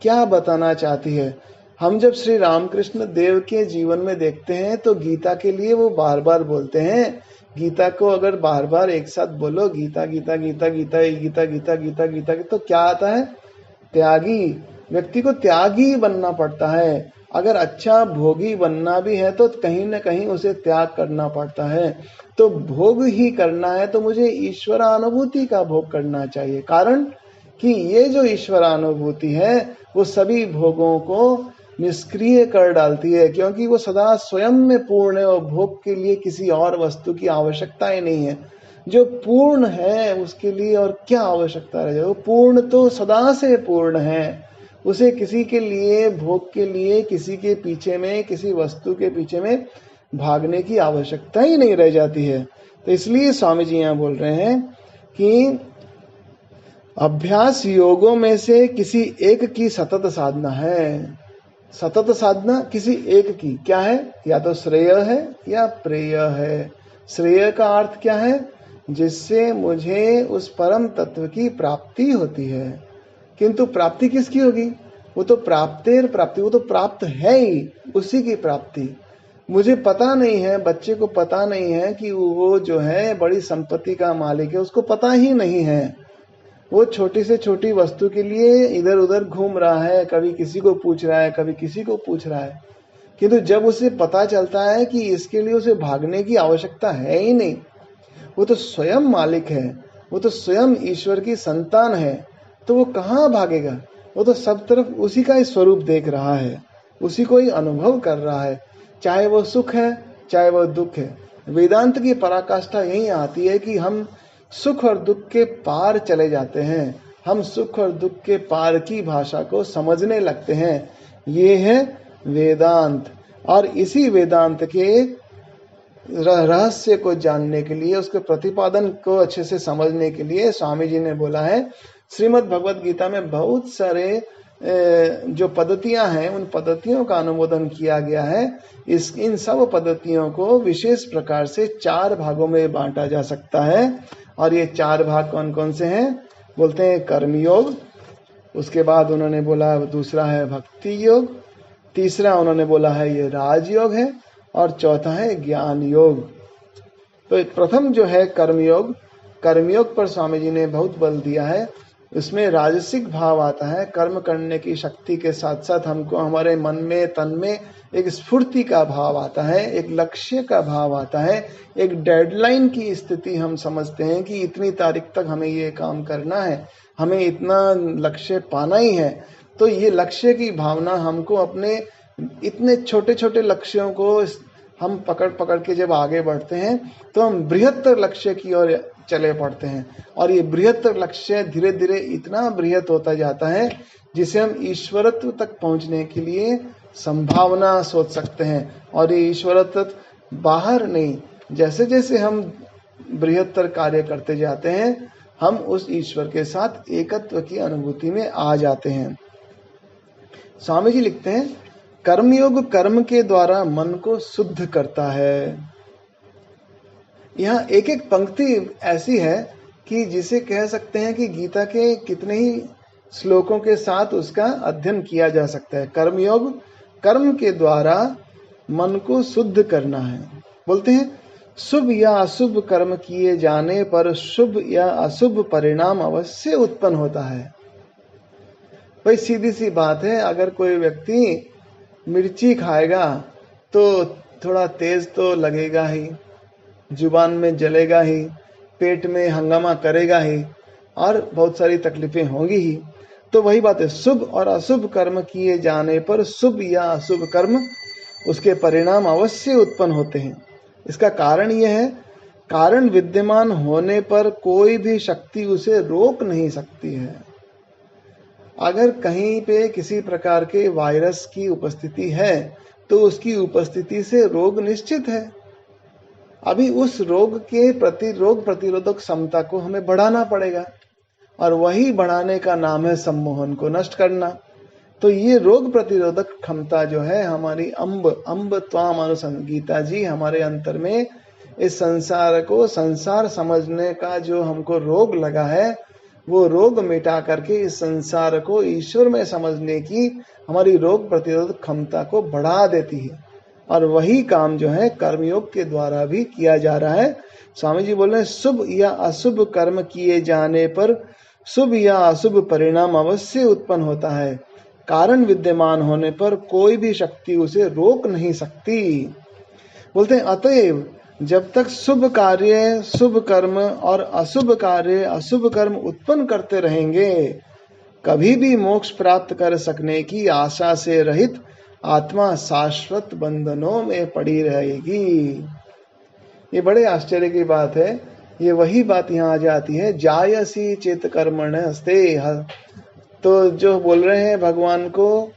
क्या बताना चाहती है। हम जब श्री रामकृष्ण देव के जीवन में देखते हैं तो गीता के लिए वो बार बार बोलते हैं। गीता को अगर बार बार एक साथ बोलो, गीता गीता गीता गीता गीता गीता गीता गीता, तो क्या आता है? त्यागी। व्यक्ति को त्यागी बनना पड़ता है। अगर अच्छा भोगी बनना भी है तो कहीं न कहीं उसे त्याग करना पड़ता है। तो भोग ही करना है तो मुझे ईश्वरानुभूति का भोग करना चाहिए। कारण कि ये जो ईश्वरानुभूति है वो सभी भोगों को निष्क्रिय कर डालती है, क्योंकि वो सदा स्वयं में पूर्ण है और भोग के लिए किसी और वस्तु की आवश्यकता ही नहीं है। जो पूर्ण है उसके लिए और क्या आवश्यकता रह जाए? वो पूर्ण तो सदा से पूर्ण है। उसे किसी के लिए, भोग के लिए, किसी के पीछे में, किसी वस्तु के पीछे में भागने की आवश्यकता ही नहीं रह जाती है। तो इसलिए स्वामी जी यहाँ बोल रहे हैं कि अभ्यास योगों में से किसी एक की सतत साधना है। सतत साधना किसी एक की क्या है? या तो श्रेय है या प्रेय है। श्रेय का अर्थ क्या है? जिससे मुझे उस परम तत्व की प्राप्ति होती है। किंतु प्राप्ति किसकी होगी? वो तो प्राप्ति, वो तो प्राप्त है ही, उसी की प्राप्ति। मुझे पता नहीं है, बच्चे को पता नहीं है कि वो जो है बड़ी संपत्ति का मालिक है, उसको पता ही नहीं है। वो छोटी से छोटी वस्तु के लिए इधर उधर घूम रहा है, कभी किसी को पूछ रहा है, कभी किसी को पूछ रहा है। किंतु जब उसे पता चलता है कि इसके लिए उसे भागने की आवश्यकता है ही नहीं, वो तो स्वयं मालिक है, वो तो स्वयं ईश्वर की संतान है, तो वो कहाँ भागेगा? वो तो सब तरफ उसी का ही स्वरूप देख रहा है, उसी को ही अनुभव कर रहा है, चाहे वो सुख है चाहे वो दुख है। वेदांत की पराकाष्ठा यही आती है कि हम सुख और दुख के पार चले जाते हैं, हम सुख और दुख के पार की भाषा को समझने लगते हैं। ये है वेदांत। और इसी वेदांत के रहस्य को जानने के लिए, उसके प्रतिपादन को अच्छे से समझने के लिए स्वामी जी ने बोला है, श्रीमद् भगवद गीता में बहुत सारे जो पद्धतियां हैं उन पद्धतियों का अनुमोदन किया गया है। इन सब पद्धतियों को विशेष प्रकार से 4 भागों में बांटा जा सकता है। और ये 4 भाग कौन कौन से हैं? बोलते हैं कर्मयोग, उसके बाद उन्होंने बोला दूसरा है भक्ति योग, तीसरा उन्होंने बोला है ये राजयोग है, और चौथा है ज्ञान योग। तो प्रथम जो है कर्मयोग, कर्मयोग पर स्वामी जी ने बहुत बल दिया है। उसमें राजसिक भाव आता है, कर्म करने की शक्ति के साथ साथ हमको हमारे मन में तन में एक स्फूर्ति का भाव आता है, एक लक्ष्य का भाव आता है, एक डेडलाइन की स्थिति हम समझते हैं कि इतनी तारीख तक हमें ये काम करना है, हमें इतना लक्ष्य पाना ही है। तो ये लक्ष्य की भावना हमको अपने इतने छोटे छोटे लक्ष्यों को हम पकड़ पकड़ के जब आगे बढ़ते हैं तो हम बृहत्तर लक्ष्य की ओर चले पड़ते हैं। और ये बृहत्तर लक्ष्य धीरे धीरे इतना बृहत होता जाता है जिसे हम ईश्वरत्व तक पहुंचने के लिए संभावना सोच सकते हैं। और ये ईश्वरत्व बाहर नहीं, जैसे जैसे हम बृहत्तर कार्य करते जाते हैं हम उस ईश्वर के साथ एकत्व की अनुभूति में आ जाते हैं। स्वामी जी लिखते हैं, कर्मयोग कर्म के द्वारा मन को शुद्ध करता है। यहाँ एक एक पंक्ति ऐसी है कि जिसे कह सकते हैं कि गीता के कितने ही श्लोकों के साथ उसका अध्ययन किया जा सकता है। कर्मयोग कर्म के द्वारा मन को शुद्ध करना है। बोलते हैं शुभ या अशुभ कर्म किए जाने पर शुभ या अशुभ परिणाम अवश्य उत्पन्न होता है। भाई सीधी सी बात है, अगर कोई व्यक्ति मिर्ची खाएगा तो थोड़ा तेज तो लगेगा ही, जुबान में जलेगा ही, पेट में हंगामा करेगा ही, और बहुत सारी तकलीफें होंगी ही। तो वही बात है, शुभ और अशुभ कर्म किए जाने पर शुभ या अशुभ कर्म उसके परिणाम अवश्य उत्पन्न होते हैं। इसका कारण यह है, कारण विद्यमान होने पर कोई भी शक्ति उसे रोक नहीं सकती है। अगर कहीं पे किसी प्रकार के वायरस की उपस्थिति है तो उसकी उपस्थिति से रोग निश्चित है। अभी उस रोग के प्रति रोग प्रतिरोधक क्षमता को हमें बढ़ाना पड़ेगा, और वही बढ़ाने का नाम है सम्मोहन को नष्ट करना। तो ये रोग प्रतिरोधक क्षमता जो है हमारी अम्ब त्वाम अनुसंग, गीता जी हमारे अंतर में इस संसार को संसार समझने का जो हमको रोग लगा है वो रोग मिटा करके इस संसार को ईश्वर में समझने की हमारी रोग प्रतिरोधक क्षमता को बढ़ा देती है। और वही काम जो है कर्मयोग के द्वारा भी किया जा रहा है। स्वामी जी बोल रहे हैं, शुभ या अशुभ कर्म किए जाने पर शुभ या अशुभ परिणाम अवश्य उत्पन्न होता है। कारण विद्यमान होने पर कोई भी शक्ति उसे रोक नहीं सकती। बोलते हैं, अतएव जब तक शुभ कार्य शुभ कर्म और अशुभ कार्य अशुभ कर्म उत्पन्न करते रहेंगे, कभी भी मोक्ष प्राप्त कर सकने की आशा से रहित आत्मा शाश्वत बंधनों में पड़ी रहेगी। ये बड़े आश्चर्य की बात है। ये वही बात यहाँ आ जाती है, जायसी चित कर्मण हस्ते। तो जो बोल रहे हैं भगवान को,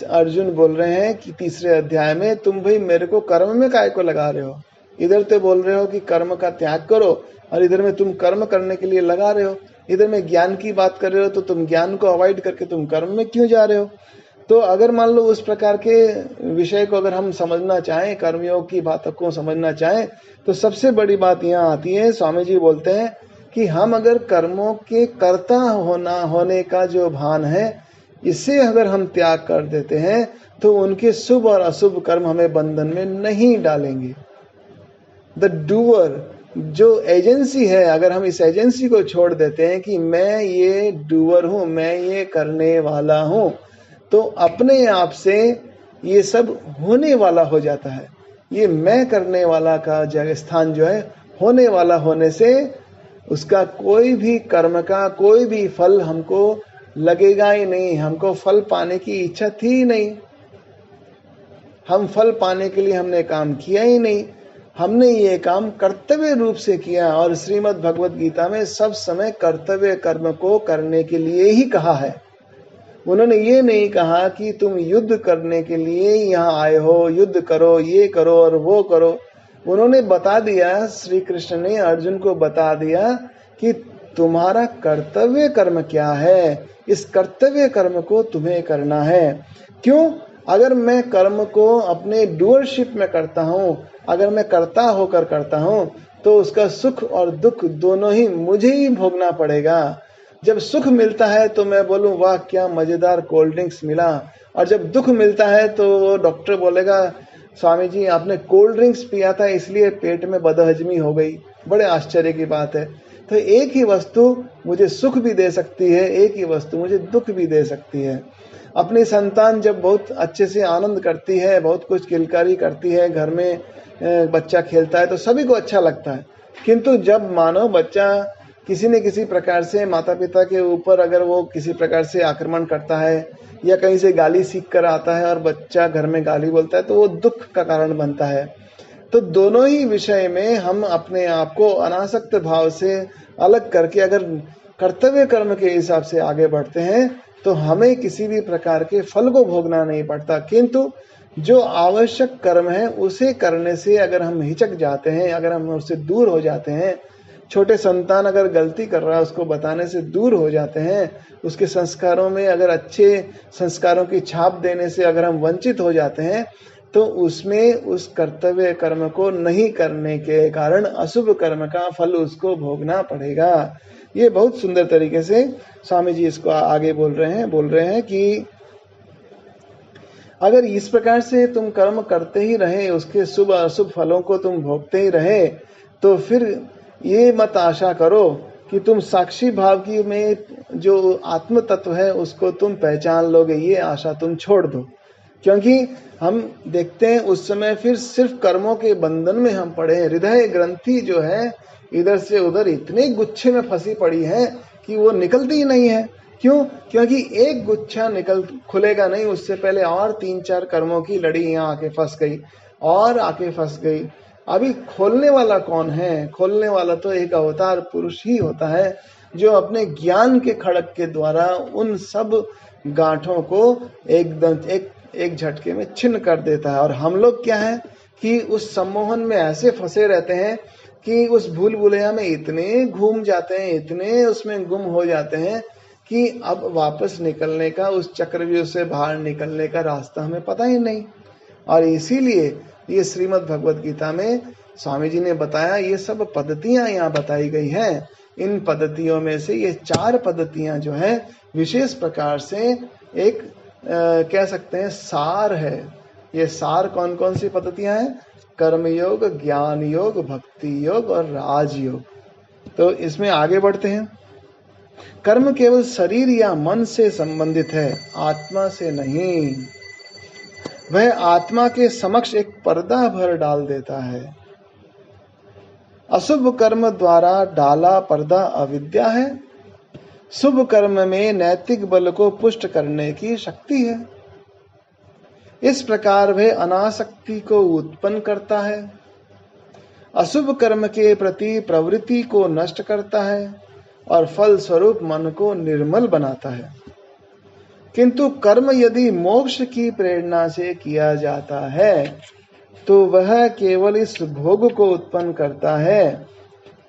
अर्जुन बोल रहे हैं कि 3रे अध्याय में, तुम भाई मेरे को कर्म में काय को लगा रहे हो? इधर तो बोल रहे हो कि कर्म का त्याग करो, और इधर में तुम कर्म करने के लिए लगा रहे हो। इधर में ज्ञान की बात कर रहे हो तो तुम ज्ञान को अवॉइड करके तुम कर्म में क्यों जा रहे हो? तो अगर मान लो उस प्रकार के विषय को अगर हम समझना चाहें, कर्मयोग की बातों को समझना चाहें, तो सबसे बड़ी बात यहाँ आती है। स्वामी जी बोलते हैं कि हम अगर कर्मों के कर्ता होने का जो भान है, इसे अगर हम त्याग कर देते हैं तो उनके शुभ और अशुभ कर्म हमें बंधन में नहीं डालेंगे। द डूअर जो एजेंसी है, अगर हम इस एजेंसी को छोड़ देते हैं कि मैं ये डूअर हूं, मैं ये करने वाला हूं, तो अपने आप से ये सब होने वाला हो जाता है। ये मैं करने वाला का जगह स्थान जो है होने वाला होने से उसका कोई भी कर्म का कोई भी फल हमको लगेगा ही नहीं। हमको फल पाने की इच्छा थी ही नहीं, हम फल पाने के लिए हमने काम किया ही नहीं, हमने ये काम कर्तव्य रूप से किया। और श्रीमद् भगवत गीता में सब समय कर्तव्य कर्म को करने के लिए ही कहा है। उन्होंने ये नहीं कहा कि तुम युद्ध करने के लिए यहाँ आए हो, युद्ध करो, ये करो और वो करो। उन्होंने बता दिया, श्री कृष्ण ने अर्जुन को बता दिया कि तुम्हारा कर्तव्य कर्म क्या है, इस कर्तव्य कर्म को तुम्हें करना है। क्यों? अगर मैं कर्म को अपने डूअरशिप में करता हूँ, अगर मैं कर्ता होकर करता हूँ, तो उसका सुख और दुख दोनों ही मुझे ही भोगना पड़ेगा। जब सुख मिलता है तो मैं बोलूं वाह क्या मजेदार कोल्ड ड्रिंक्स मिला, और जब दुख मिलता है तो डॉक्टर बोलेगा स्वामी जी आपने कोल्ड ड्रिंक्स पिया था इसलिए पेट में बदहजमी हो गई। बड़े आश्चर्य की बात है। तो एक ही वस्तु मुझे सुख भी दे सकती है, एक ही वस्तु मुझे दुख भी दे सकती है। अपनी संतान जब बहुत अच्छे से आनंद करती है, बहुत कुछ किलकारी करती है, घर में बच्चा खेलता है तो सभी को अच्छा लगता है। किंतु जब मानो बच्चा किसी न किसी प्रकार से माता पिता के ऊपर अगर वो किसी प्रकार से आक्रमण करता है या कहीं से गाली सीख कर आता है और बच्चा घर में गाली बोलता है, तो वो दुख का कारण बनता है। तो दोनों ही विषय में हम अपने आप को अनासक्त भाव से अलग करके अगर कर्तव्य कर्म के हिसाब से आगे बढ़ते हैं तो हमें किसी भी प्रकार के फल को भोगना नहीं पड़ता। किंतु जो आवश्यक कर्म है उसे करने से अगर हम हिचक जाते हैं, अगर हम उससे दूर हो जाते हैं, छोटे संतान अगर गलती कर रहा है उसको बताने से दूर हो जाते हैं, उसके संस्कारों में अगर अच्छे संस्कारों की छाप देने से अगर हम वंचित हो जाते हैं, तो उसमें उस कर्तव्य कर्म को नहीं करने के कारण अशुभ कर्म का फल उसको भोगना पड़ेगा। ये बहुत सुंदर तरीके से स्वामी जी इसको आगे बोल रहे हैं कि अगर इस प्रकार से तुम कर्म करते ही रहे, उसके शुभ अशुभ फलों को तुम भोगते ही रहे, तो फिर ये मत आशा करो कि तुम साक्षी भाव की में जो आत्म तत्व है उसको तुम पहचान लोगे। ये आशा तुम छोड़ दो, क्योंकि हम देखते हैं उस समय फिर सिर्फ कर्मों के बंधन में हम पड़े हैं। हृदय ग्रंथि जो है इधर से उधर इतने गुच्छे में फंसी पड़ी है कि वो निकलती ही नहीं है। क्यों? क्योंकि एक गुच्छा खुलेगा नहीं, उससे पहले और 3-4 कर्मों की लड़ी यहाँ आके फंस गई और आके फंस गई। अभी खोलने वाला कौन है? खोलने वाला तो एक अवतार पुरुष ही होता है, जो अपने ज्ञान के खड़क के द्वारा उन सब गांठों को एकदम एक झटके में छिन्न कर देता है। और हम लोग क्या है कि उस सम्मोहन में ऐसे फंसे रहते हैं कि उस भूल भुलैया में इतने घूम जाते हैं, इतने उसमें गुम हो जाते हैं कि अब वापस निकलने का, उस चक्रव्यूह से बाहर निकलने का रास्ता हमें पता ही नहीं। और इसीलिए ये श्रीमद् भगवत गीता में स्वामी जी ने बताया, ये सब पद्धतियां यहाँ बताई गई हैं। इन पद्धतियों में से ये 4 पद्धतियां जो है विशेष प्रकार से एक कह सकते हैं सार है। ये सार कौन कौन सी पद्धतियां हैं? कर्म योग, ज्ञान योग, भक्ति योग और राजयोग। तो इसमें आगे बढ़ते हैं। कर्म केवल शरीर या मन से संबंधित है, आत्मा से नहीं। वह आत्मा के समक्ष एक पर्दा भर डाल देता है। अशुभ कर्म द्वारा डाला पर्दा अविद्या है, शुभ कर्म में नैतिक बल को पुष्ट करने की शक्ति है। इस प्रकार वह अनासक्ति को उत्पन्न करता है, अशुभ कर्म के प्रति प्रवृत्ति को नष्ट करता है और फल स्वरूप मन को निर्मल बनाता है। किंतु कर्म यदि मोक्ष की प्रेरणा से किया जाता है तो वह केवल इस भोग को उत्पन्न करता है,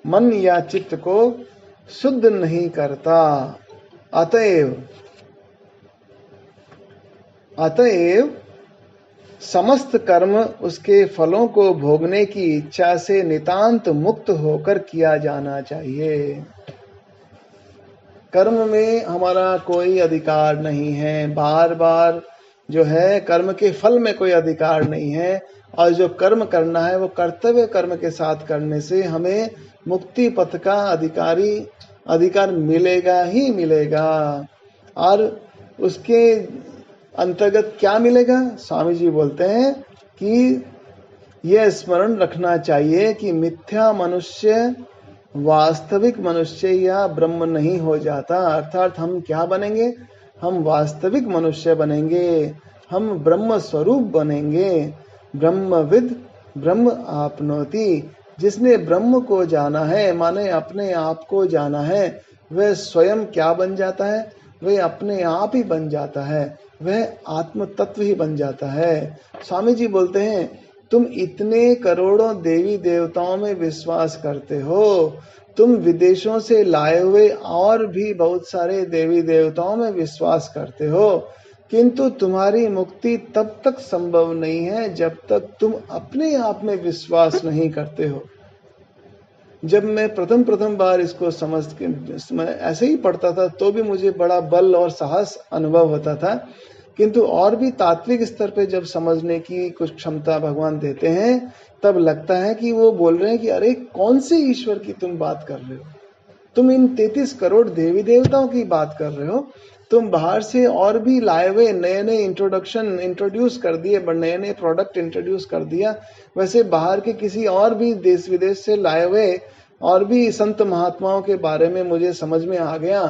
मन या चित्त को शुद्ध नहीं करता। अतएव समस्त कर्म उसके फलों को भोगने की इच्छा से नितांत मुक्त होकर किया जाना चाहिए। कर्म में हमारा कोई अधिकार नहीं है, बार बार जो है कर्म के फल में कोई अधिकार नहीं है। और जो कर्म करना है वो कर्तव्य कर्म के साथ करने से हमें मुक्ति पथ का अधिकार मिलेगा ही मिलेगा। और उसके अंतर्गत क्या मिलेगा? स्वामी जी बोलते हैं कि यह स्मरण रखना चाहिए कि मिथ्या मनुष्य वास्तविक मनुष्य या ब्रह्म नहीं हो जाता। अर्थात हम क्या बनेंगे? हम वास्तविक मनुष्य बनेंगे, हम ब्रह्म स्वरूप बनेंगे। ब्रह्मविद ब्रह्म आपनोति, जिसने ब्रह्म को जाना है माने अपने आप को जाना है, वह स्वयं क्या बन जाता है? वह अपने आप ही बन जाता है, वह आत्म तत्व ही बन जाता है। स्वामी जी बोलते हैं तुम इतने करोड़ों देवी देवताओं में विश्वास करते हो, तुम विदेशों से लाए हुए और भी बहुत सारे देवी देवताओं में विश्वास करते हो, किंतु तुम्हारी मुक्ति तब तक संभव नहीं है जब तक तुम अपने आप में विश्वास नहीं करते हो। जब मैं प्रथम बार इसको समझ के मैं ऐसे ही पढ़ता था तो भी मुझे बड़ा बल और साहस अनुभव होता था, किंतु और भी तात्विक स्तर पे जब समझने की कुछ क्षमता भगवान देते हैं तब लगता है कि वो बोल रहे हैं कि अरे कौन से ईश्वर की तुम बात कर रहे हो? तुम इन 33 करोड़ देवी देवताओं की बात कर रहे हो। तुम बाहर से और भी लाए हुए नए नए इंट्रोड्यूस कर दिए, नए नए प्रोडक्ट इंट्रोड्यूस कर दिया। वैसे बाहर के किसी और भी देश विदेश से लाए हुए और भी संत महात्माओं के बारे में मुझे समझ में आ गया,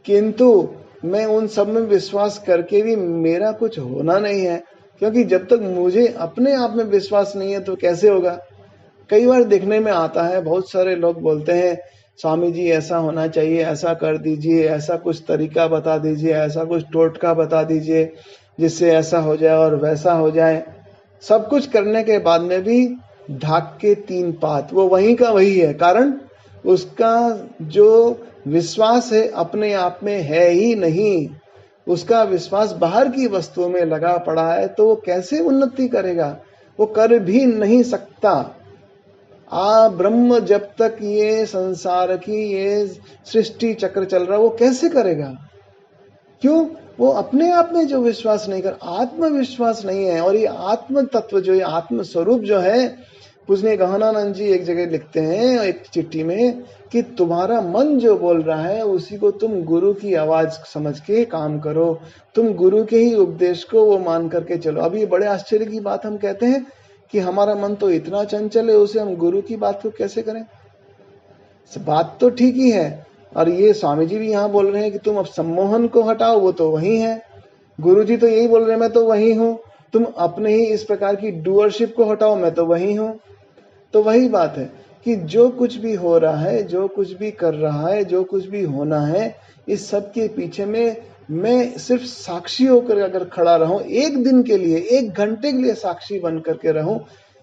किंतु मैं उन सब में विश्वास करके भी मेरा कुछ होना नहीं है, क्योंकि जब तक मुझे अपने आप में विश्वास नहीं है तो कैसे होगा? कई बार देखने में आता है बहुत सारे लोग बोलते हैं स्वामी जी ऐसा होना चाहिए, ऐसा कर दीजिए, ऐसा कुछ तरीका बता दीजिए, ऐसा कुछ टोटका बता दीजिए जिससे ऐसा हो जाए और वैसा हो जाए। सब कुछ करने के बाद में भी ढाक के 3 पात वो वहीं का वही है। कारण उसका जो विश्वास है अपने आप में है ही नहीं, उसका विश्वास बाहर की वस्तुओं में लगा पड़ा है, तो वो कैसे उन्नति करेगा? वो कर भी नहीं सकता। ब्रह्म जब तक ये संसार की ये सृष्टि चक्र चल रहा है वो कैसे करेगा? क्यों? वो अपने आप में जो विश्वास नहीं कर, आत्मविश्वास नहीं है। और ये आत्म तत्व जो ये आत्म स्वरूप जो है, पूजनीय गहनानंद जी एक जगह लिखते हैं एक चिट्ठी में कि तुम्हारा मन जो बोल रहा है उसी को तुम गुरु की आवाज समझ के काम करो, तुम गुरु के ही उपदेश को वो मान करके चलो। अब ये बड़े आश्चर्य की बात हम कहते हैं कि हमारा मन तो इतना चंचल है, उसे हम गुरु की बात को कैसे करें? बात तो ठीक ही है। और ये स्वामी जी भी यहाँ बोल रहे हैं कि तुम अब सम्मोहन को हटाओ, वो तो वही है। गुरु जी तो यही बोल रहे हैं मैं तो वही हूँ। तुम अपने ही इस प्रकार की डूअरशिप को हटाओ, मैं तो वही हूँ। तो वही बात है कि जो कुछ भी हो रहा है, जो कुछ भी कर रहा है, जो कुछ भी होना है, इस सब के पीछे में मैं सिर्फ साक्षी होकर अगर खड़ा रहूं, एक दिन के लिए, 1 घंटे के लिए साक्षी बन करके रहूं,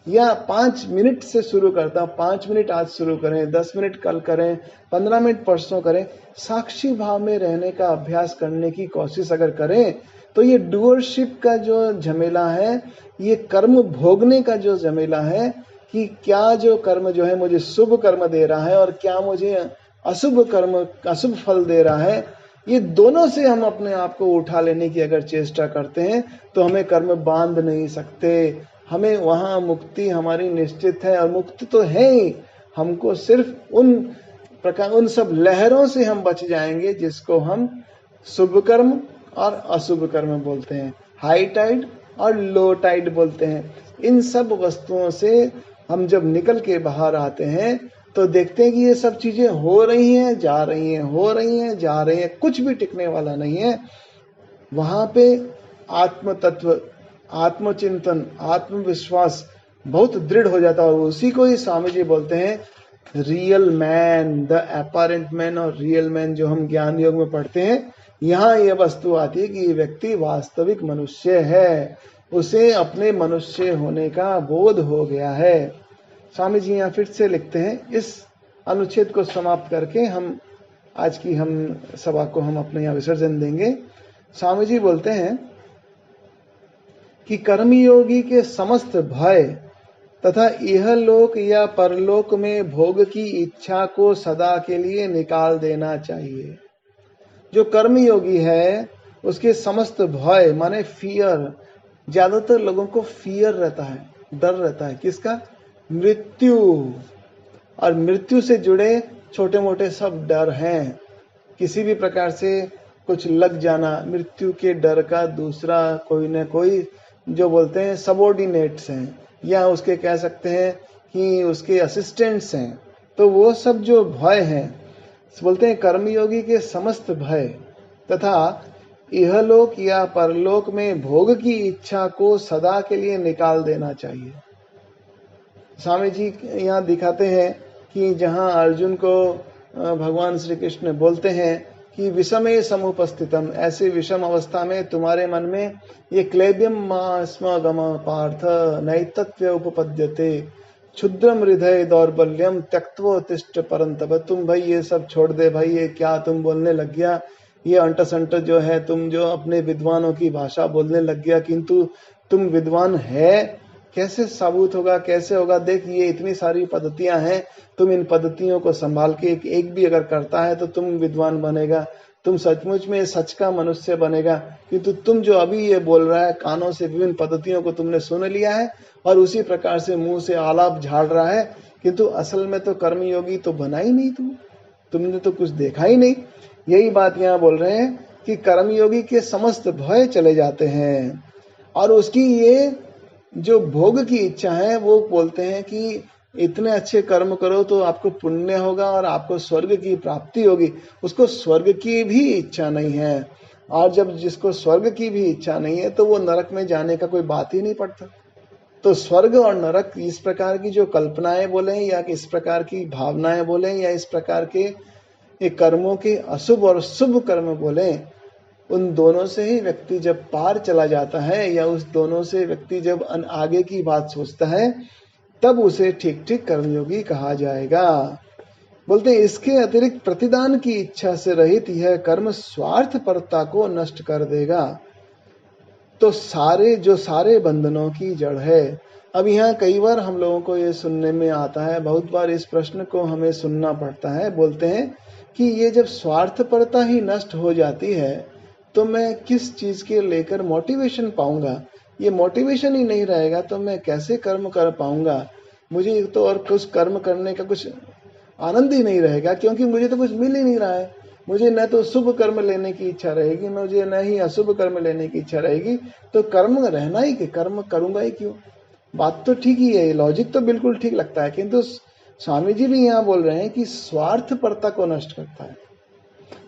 या 5 मिनट से शुरू करता हूं, 5 मिनट आज शुरू करें, 10 मिनट कल करें, 15 मिनट परसों करें, साक्षी भाव में रहने का अभ्यास करने की कोशिश अगर करें तो ये डूअरशिप का जो झमेला है, ये कर्म भोगने का जो झमेला है कि क्या जो कर्म जो है मुझे शुभ कर्म दे रहा है और क्या मुझे अशुभ कर्म अशुभ फल दे रहा है, ये दोनों से हम अपने आप को उठा लेने की अगर चेष्टा करते हैं तो हमें कर्म बांध नहीं सकते। हमें वहां मुक्ति हमारी निश्चित है। और मुक्ति तो है ही, हमको सिर्फ उन सब लहरों से हम बच जाएंगे जिसको हम शुभ कर्म और अशुभ कर्म बोलते हैं, हाई टाइड और लो टाइड बोलते हैं। इन सब वस्तुओं से हम जब निकल के बाहर आते हैं तो देखते हैं कि ये सब चीजें हो रही हैं, जा रही हैं, हो रही हैं, जा रही हैं, कुछ भी टिकने वाला नहीं है। वहां पे आत्म तत्व, आत्मचिंतन, आत्मविश्वास बहुत दृढ़ हो जाता है। और उसी को ही स्वामी जी बोलते हैं real man, the apparent man और रियल मैन, जो हम ज्ञान योग में पढ़ते हैं। यहाँ यह वस्तु आती है कि ये व्यक्ति वास्तविक मनुष्य है, उसे अपने मनुष्य होने का बोध हो गया है। स्वामी जी यहाँ फिर से लिखते हैं, इस अनुच्छेद को समाप्त करके हम आज की सभा को हम अपने यहाँ विसर्जन देंगे। स्वामी जी बोलते हैं कि कर्मयोगी के समस्त भय तथा इहलोक या परलोक में भोग की इच्छा को सदा के लिए निकाल देना चाहिए। जो कर्मयोगी है उसके समस्त भय माने फियर, ज्यादातर लोगों को फियर रहता है, डर रहता है। किसका? मृत्यु। और मृत्यु से जुड़े छोटे मोटे सब डर हैं। किसी भी प्रकार से कुछ लग जाना, मृत्यु के डर का दूसरा कोई न कोई जो बोलते हैं सबॉर्डिनेट्स हैं, या उसके कह सकते हैं कि उसके असिस्टेंट्स हैं। तो वो सब जो भय हैं, बोलते हैं कर्मयोगी के समस्त भय तथा इहलोक या परलोक में भोग की इच्छा को सदा के लिए निकाल देना चाहिए। स्वामी जी यहाँ दिखाते हैं कि जहाँ अर्जुन को भगवान श्री कृष्ण बोलते हैं कि विषमे समुपस्थितम, ऐसे विषम अवस्था में तुम्हारे मन में ये क्लेब्यम मास्मगम पार्थ नैतत्व उपपद्यते क्षुद्रम हृदय दौर्बल्यम त्यक्त्वोत्तिष्ठ परंतप। तुम भाई ये सब छोड़ दे भाई, ये क्या तुम बोलने लग गया, ये अंट संट जो है, तुम जो अपने विद्वानों की भाषा बोलने लग गया, किंतु तुम विद्वान है कैसे साबित होगा, कैसे होगा? देख ये इतनी सारी पद्धतियां हैं, तुम इन पद्धतियों को संभाल के एक भी अगर करता है तो तुम विद्वान बनेगा, तुम सचमुच में सच का मनुष्य बनेगा। किंतु तुम जो अभी ये बोल रहा है, कानों से विभिन्न पद्धतियों को तुमने सुन लिया है और उसी प्रकार से मुंह से आलाप झाड़ रहा है, किंतु असल में तो कर्मयोगी तो बना ही नहीं तुमने तो कुछ देखा ही नहीं। यही बात यहाँ बोल रहे हैं कि कर्मयोगी के समस्त भय चले जाते हैं। और उसकी ये जो भोग की इच्छा है, वो बोलते हैं कि इतने अच्छे कर्म करो तो आपको पुण्य होगा और आपको स्वर्ग की प्राप्ति होगी। उसको स्वर्ग की भी इच्छा नहीं है, और जब जिसको स्वर्ग की भी इच्छा नहीं है तो वो नरक में जाने का कोई बात ही नहीं पड़ता। तो स्वर्ग और नरक इस प्रकार की जो कल्पनाएं बोले या इस प्रकार की भावनाएं बोले या इस प्रकार के कर्मों के अशुभ और शुभ कर्म बोले, उन दोनों से ही व्यक्ति जब पार चला जाता है या उस दोनों से व्यक्ति जब आगे की बात सोचता है, तब उसे ठीक ठीक कर्मयोगी कहा जाएगा। बोलते हैं इसके अतिरिक्त प्रतिदान की इच्छा से रहित यह कर्म स्वार्थपरता को नष्ट कर देगा। तो सारे बंधनों की जड़ है। अब यहाँ कई बार हम लोगों को ये सुनने में आता है, बहुत बार इस प्रश्न को हमें सुनना पड़ता है। बोलते हैं कि ये जब स्वार्थपरता ही नष्ट हो जाती है तो मैं किस चीज के लेकर मोटिवेशन पाऊंगा? ये मोटिवेशन ही नहीं रहेगा तो मैं कैसे कर्म कर पाऊंगा? मुझे तो और कुछ कर्म करने का कुछ आनंद ही नहीं रहेगा, क्योंकि मुझे तो कुछ मिल ही नहीं रहा है। मुझे न तो शुभ कर्म लेने की इच्छा रहेगी, मुझे न ही अशुभ कर्म लेने की इच्छा रहेगी, तो कर्म रहना ही कि कर्म करूंगा ही क्यों? बात तो ठीक ही है, लॉजिक तो बिल्कुल ठीक लगता है, किंतु स्वामी जी भी यहाँ बोल रहे हैं कि स्वार्थपरता को नष्ट करता है।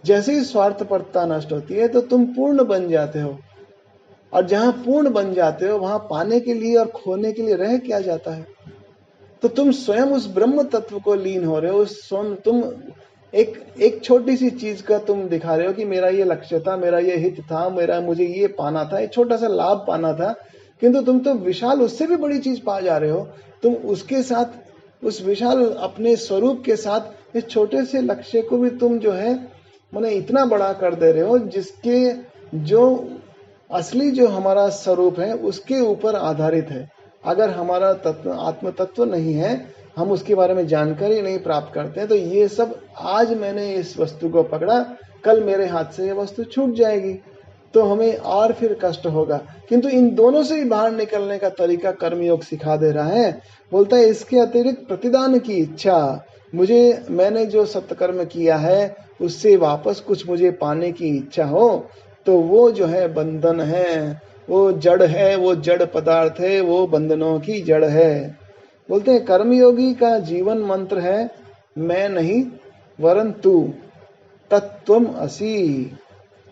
जैसे ही स्वार्थपरता नष्ट होती है तो तुम पूर्ण बन जाते हो, और जहां पूर्ण बन जाते हो वहां पाने के लिए और खोने के लिए रह क्या जाता है? तो तुम स्वयं उस ब्रह्म तत्व को लीन हो रहे हो। स्वयं तुम एक छोटी सी चीज का तुम दिखा रहे हो कि मेरा ये लक्ष्य था, मेरा ये हित था, मुझे ये पाना था, एक छोटा सा लाभ पाना था, किंतु तुम तो विशाल उससे भी बड़ी चीज पा जा रहे हो। तुम उसके साथ, उस विशाल अपने स्वरूप के साथ इस छोटे से लक्ष्य को भी तुम जो है माने इतना बड़ा कर दे रहे हो, जिसके जो असली जो हमारा स्वरूप है उसके ऊपर आधारित है। अगर हमारा तत्व आत्म तत्व नहीं है, हम उसके बारे में जानकारी नहीं प्राप्त करते हैं, तो ये सब आज मैंने इस वस्तु को पकड़ा, कल मेरे हाथ से ये वस्तु छूट जाएगी, तो हमें और फिर कष्ट होगा। किंतु इन दोनों से ही बाहर निकलने का तरीका कर्मयोग सिखा दे रहा है। बोलता है इसके अतिरिक्त प्रतिदान की इच्छा, मैंने जो सत्कर्म किया है उससे वापस कुछ मुझे पाने की इच्छा हो, तो वो जो है बंधन है, वो जड़ है, वो जड़ पदार्थ है, वो बंधनों की जड़ है। बोलते हैं कर्मयोगी का जीवन मंत्र है मैं नहीं वरन तू तत्त्वम असि।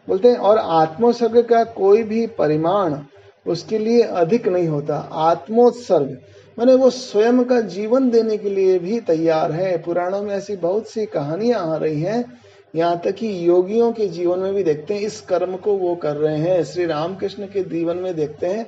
बोलते हैं और आत्मोत्सर्ग का कोई भी परिमाण उसके लिए अधिक नहीं होता। आत्मोत्सर्ग माने वो स्वयं का जीवन देने के लिए भी तैयार है। पुराणों में ऐसी बहुत सी कहानियां आ रही हैं, यहाँ तक कि योगियों के जीवन में भी देखते हैं इस कर्म को वो कर रहे हैं। श्री रामकृष्ण के जीवन में देखते हैं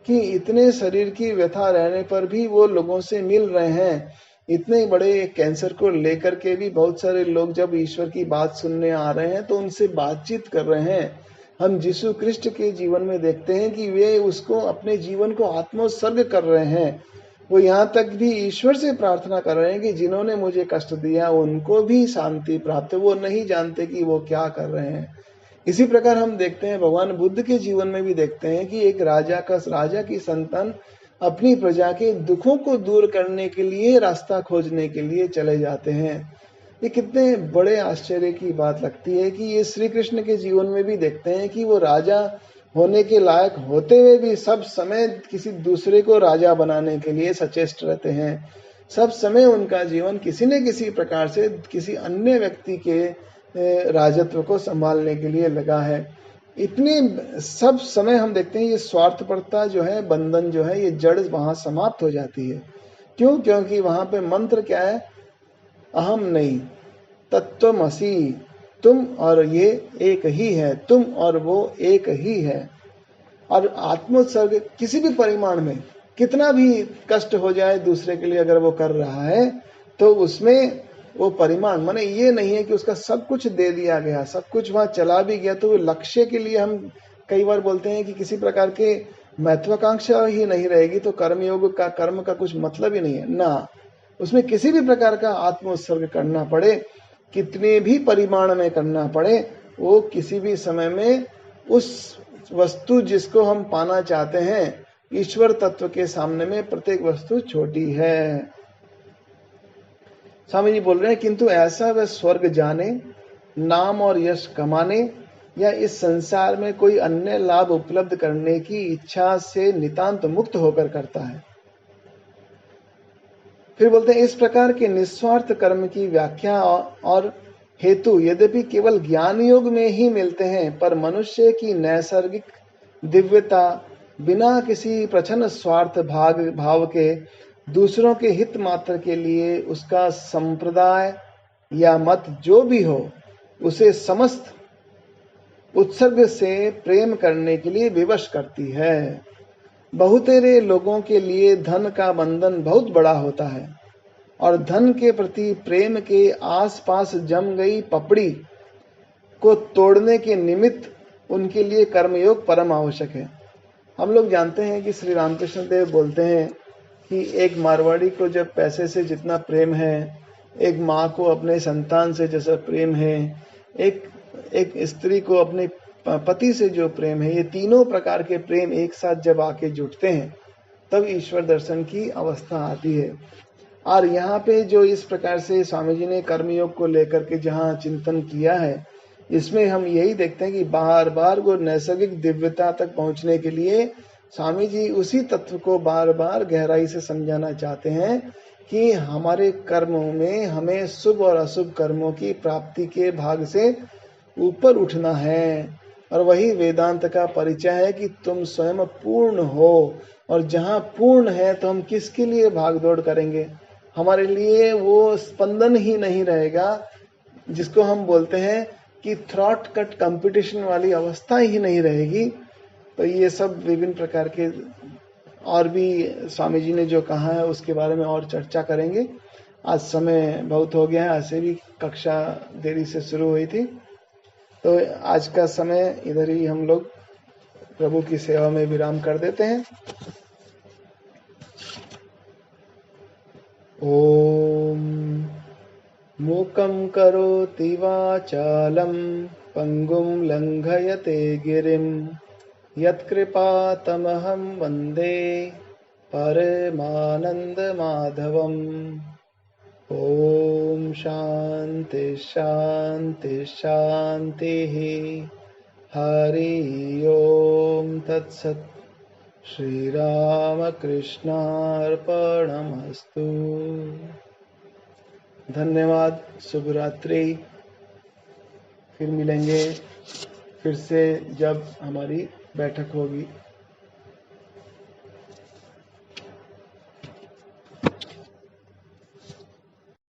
कि इतने शरीर की व्यथा रहने पर भी वो लोगों से मिल रहे हैं। इतने बड़े कैंसर को लेकर के भी बहुत सारे लोग जब ईश्वर की बात सुनने आ रहे हैं तो उनसे बातचीत कर रहे हैं। हम यीशु कृष्ण के जीवन में देखते हैं कि वे उसको अपने जीवन को आत्मोत्सर्ग कर रहे हैं। वो यहाँ तक भी ईश्वर से प्रार्थना कर रहे हैं कि जिन्होंने मुझे कष्ट दिया उनको भी शांति प्राप्त। वो नहीं जानते कि वो क्या कर रहे हैं। इसी प्रकार हम देखते हैं भगवान बुद्ध के जीवन में भी देखते हैं कि एक राजा की संतान अपनी प्रजा के दुखों को दूर करने के लिए रास्ता खोजने के लिए चले जाते हैं। ये कितने बड़े आश्चर्य की बात लगती है कि ये श्री कृष्ण के जीवन में भी देखते हैं कि वो राजा होने के लायक होते हुए भी सब समय किसी दूसरे को राजा बनाने के लिए सचेष्ट रहते हैं। सब समय उनका जीवन किसी न किसी प्रकार से किसी अन्य व्यक्ति के राजत्व को संभालने के लिए लगा है। इतने सब समय हम देखते हैं ये स्वार्थपरता जो है, बंधन जो है, ये जड़ वहां समाप्त हो जाती है। क्यों? क्योंकि वहां पे मंत्र क्या है? अहम नहीं, तत्त्वमसि, तुम और ये एक ही है, तुम और वो एक ही है। और आत्मोत्सर्ग किसी भी परिमाण में कितना भी कष्ट हो जाए दूसरे के लिए अगर वो कर रहा है, तो उसमें वो परिमाण माने ये नहीं है कि उसका सब कुछ दे दिया गया, सब कुछ वहां चला भी गया तो वो लक्ष्य के लिए हम कई बार बोलते हैं कि किसी प्रकार के महत्वाकांक्षा ही नहीं रहेगी तो कर्मयोग का, कर्म का कुछ मतलब ही नहीं है ना। उसमें किसी भी प्रकार का आत्मोत्सर्ग करना पड़े, कितने भी परिमाण में करना पड़े, वो किसी भी समय में उस वस्तु जिसको हम पाना चाहते हैं, ईश्वर तत्व के सामने में प्रत्येक वस्तु छोटी है। स्वामी जी बोल रहे हैं, किंतु ऐसा वह स्वर्ग जाने, नाम और यश कमाने या इस संसार में कोई अन्य लाभ उपलब्ध करने की इच्छा से नितांत मुक्त होकर करता है। फिर बोलते हैं, इस प्रकार के निस्वार्थ कर्म की व्याख्या और हेतु यद्यपि केवल ज्ञान योग में ही मिलते हैं, पर मनुष्य की नैसर्गिक दिव्यता बिना किसी प्रच्छन्न स्वार्थ भाव के दूसरों के हित मात्र के लिए उसका संप्रदाय या मत जो भी हो, उसे समस्त उत्सर्ग से प्रेम करने के लिए विवश करती है। बहुतेरे लोगों के लिए धन का बंधन बहुत बड़ा होता है और धन के प्रति प्रेम के आसपास जम गई पपड़ी को तोड़ने के निमित्त उनके लिए कर्मयोग परम आवश्यक है। हम लोग जानते हैं कि श्री रामकृष्ण देव बोलते हैं कि एक मारवाड़ी को जब पैसे से जितना प्रेम है, एक माँ को अपने संतान से जैसा प्रेम है, एक स्त्री को अपने पति से जो प्रेम है, ये तीनों प्रकार के प्रेम एक साथ जब आके जुटते हैं तब ईश्वर दर्शन की अवस्था आती है। और यहाँ पे जो इस प्रकार से स्वामी जी ने कर्मयोग को लेकर के जहाँ चिंतन किया है, इसमें हम यही देखते हैं कि बार बार वो नैसर्गिक दिव्यता तक पहुंचने के लिए स्वामी जी उसी तत्व को बार बार गहराई से समझाना चाहते हैं कि हमारे कर्मों में हमें शुभ और अशुभ कर्मों की प्राप्ति के भाग से ऊपर उठना है। और वही वेदांत का परिचय है कि तुम स्वयं पूर्ण हो, और जहाँ पूर्ण है तो हम किसके लिए भागदौड़ करेंगे? हमारे लिए वो स्पंदन ही नहीं रहेगा जिसको हम बोलते हैं कि थ्रॉट कट कंपटीशन वाली अवस्था ही नहीं रहेगी। तो ये सब विभिन्न प्रकार के और भी स्वामी जी ने जो कहा है उसके बारे में और चर्चा करेंगे। आज समय बहुत हो गया है, ऐसे भी कक्षा देरी से शुरू हुई थी, तो आज का समय इधर ही हम लोग प्रभु की सेवा में विराम कर देते हैं। ओम मूकं करोति वाचालं पंगुं लंघयते गिरिं यत्कृपातमहं वन्दे परमानन्दमाधवम्। ओम शांति शांति शांतिः। हरि ओम तत्सत्। श्री राम कृष्णार्पणमस्तु। धन्यवाद। शुभ रात्रि। फिर मिलेंगे फिर से जब हमारी बैठक होगी।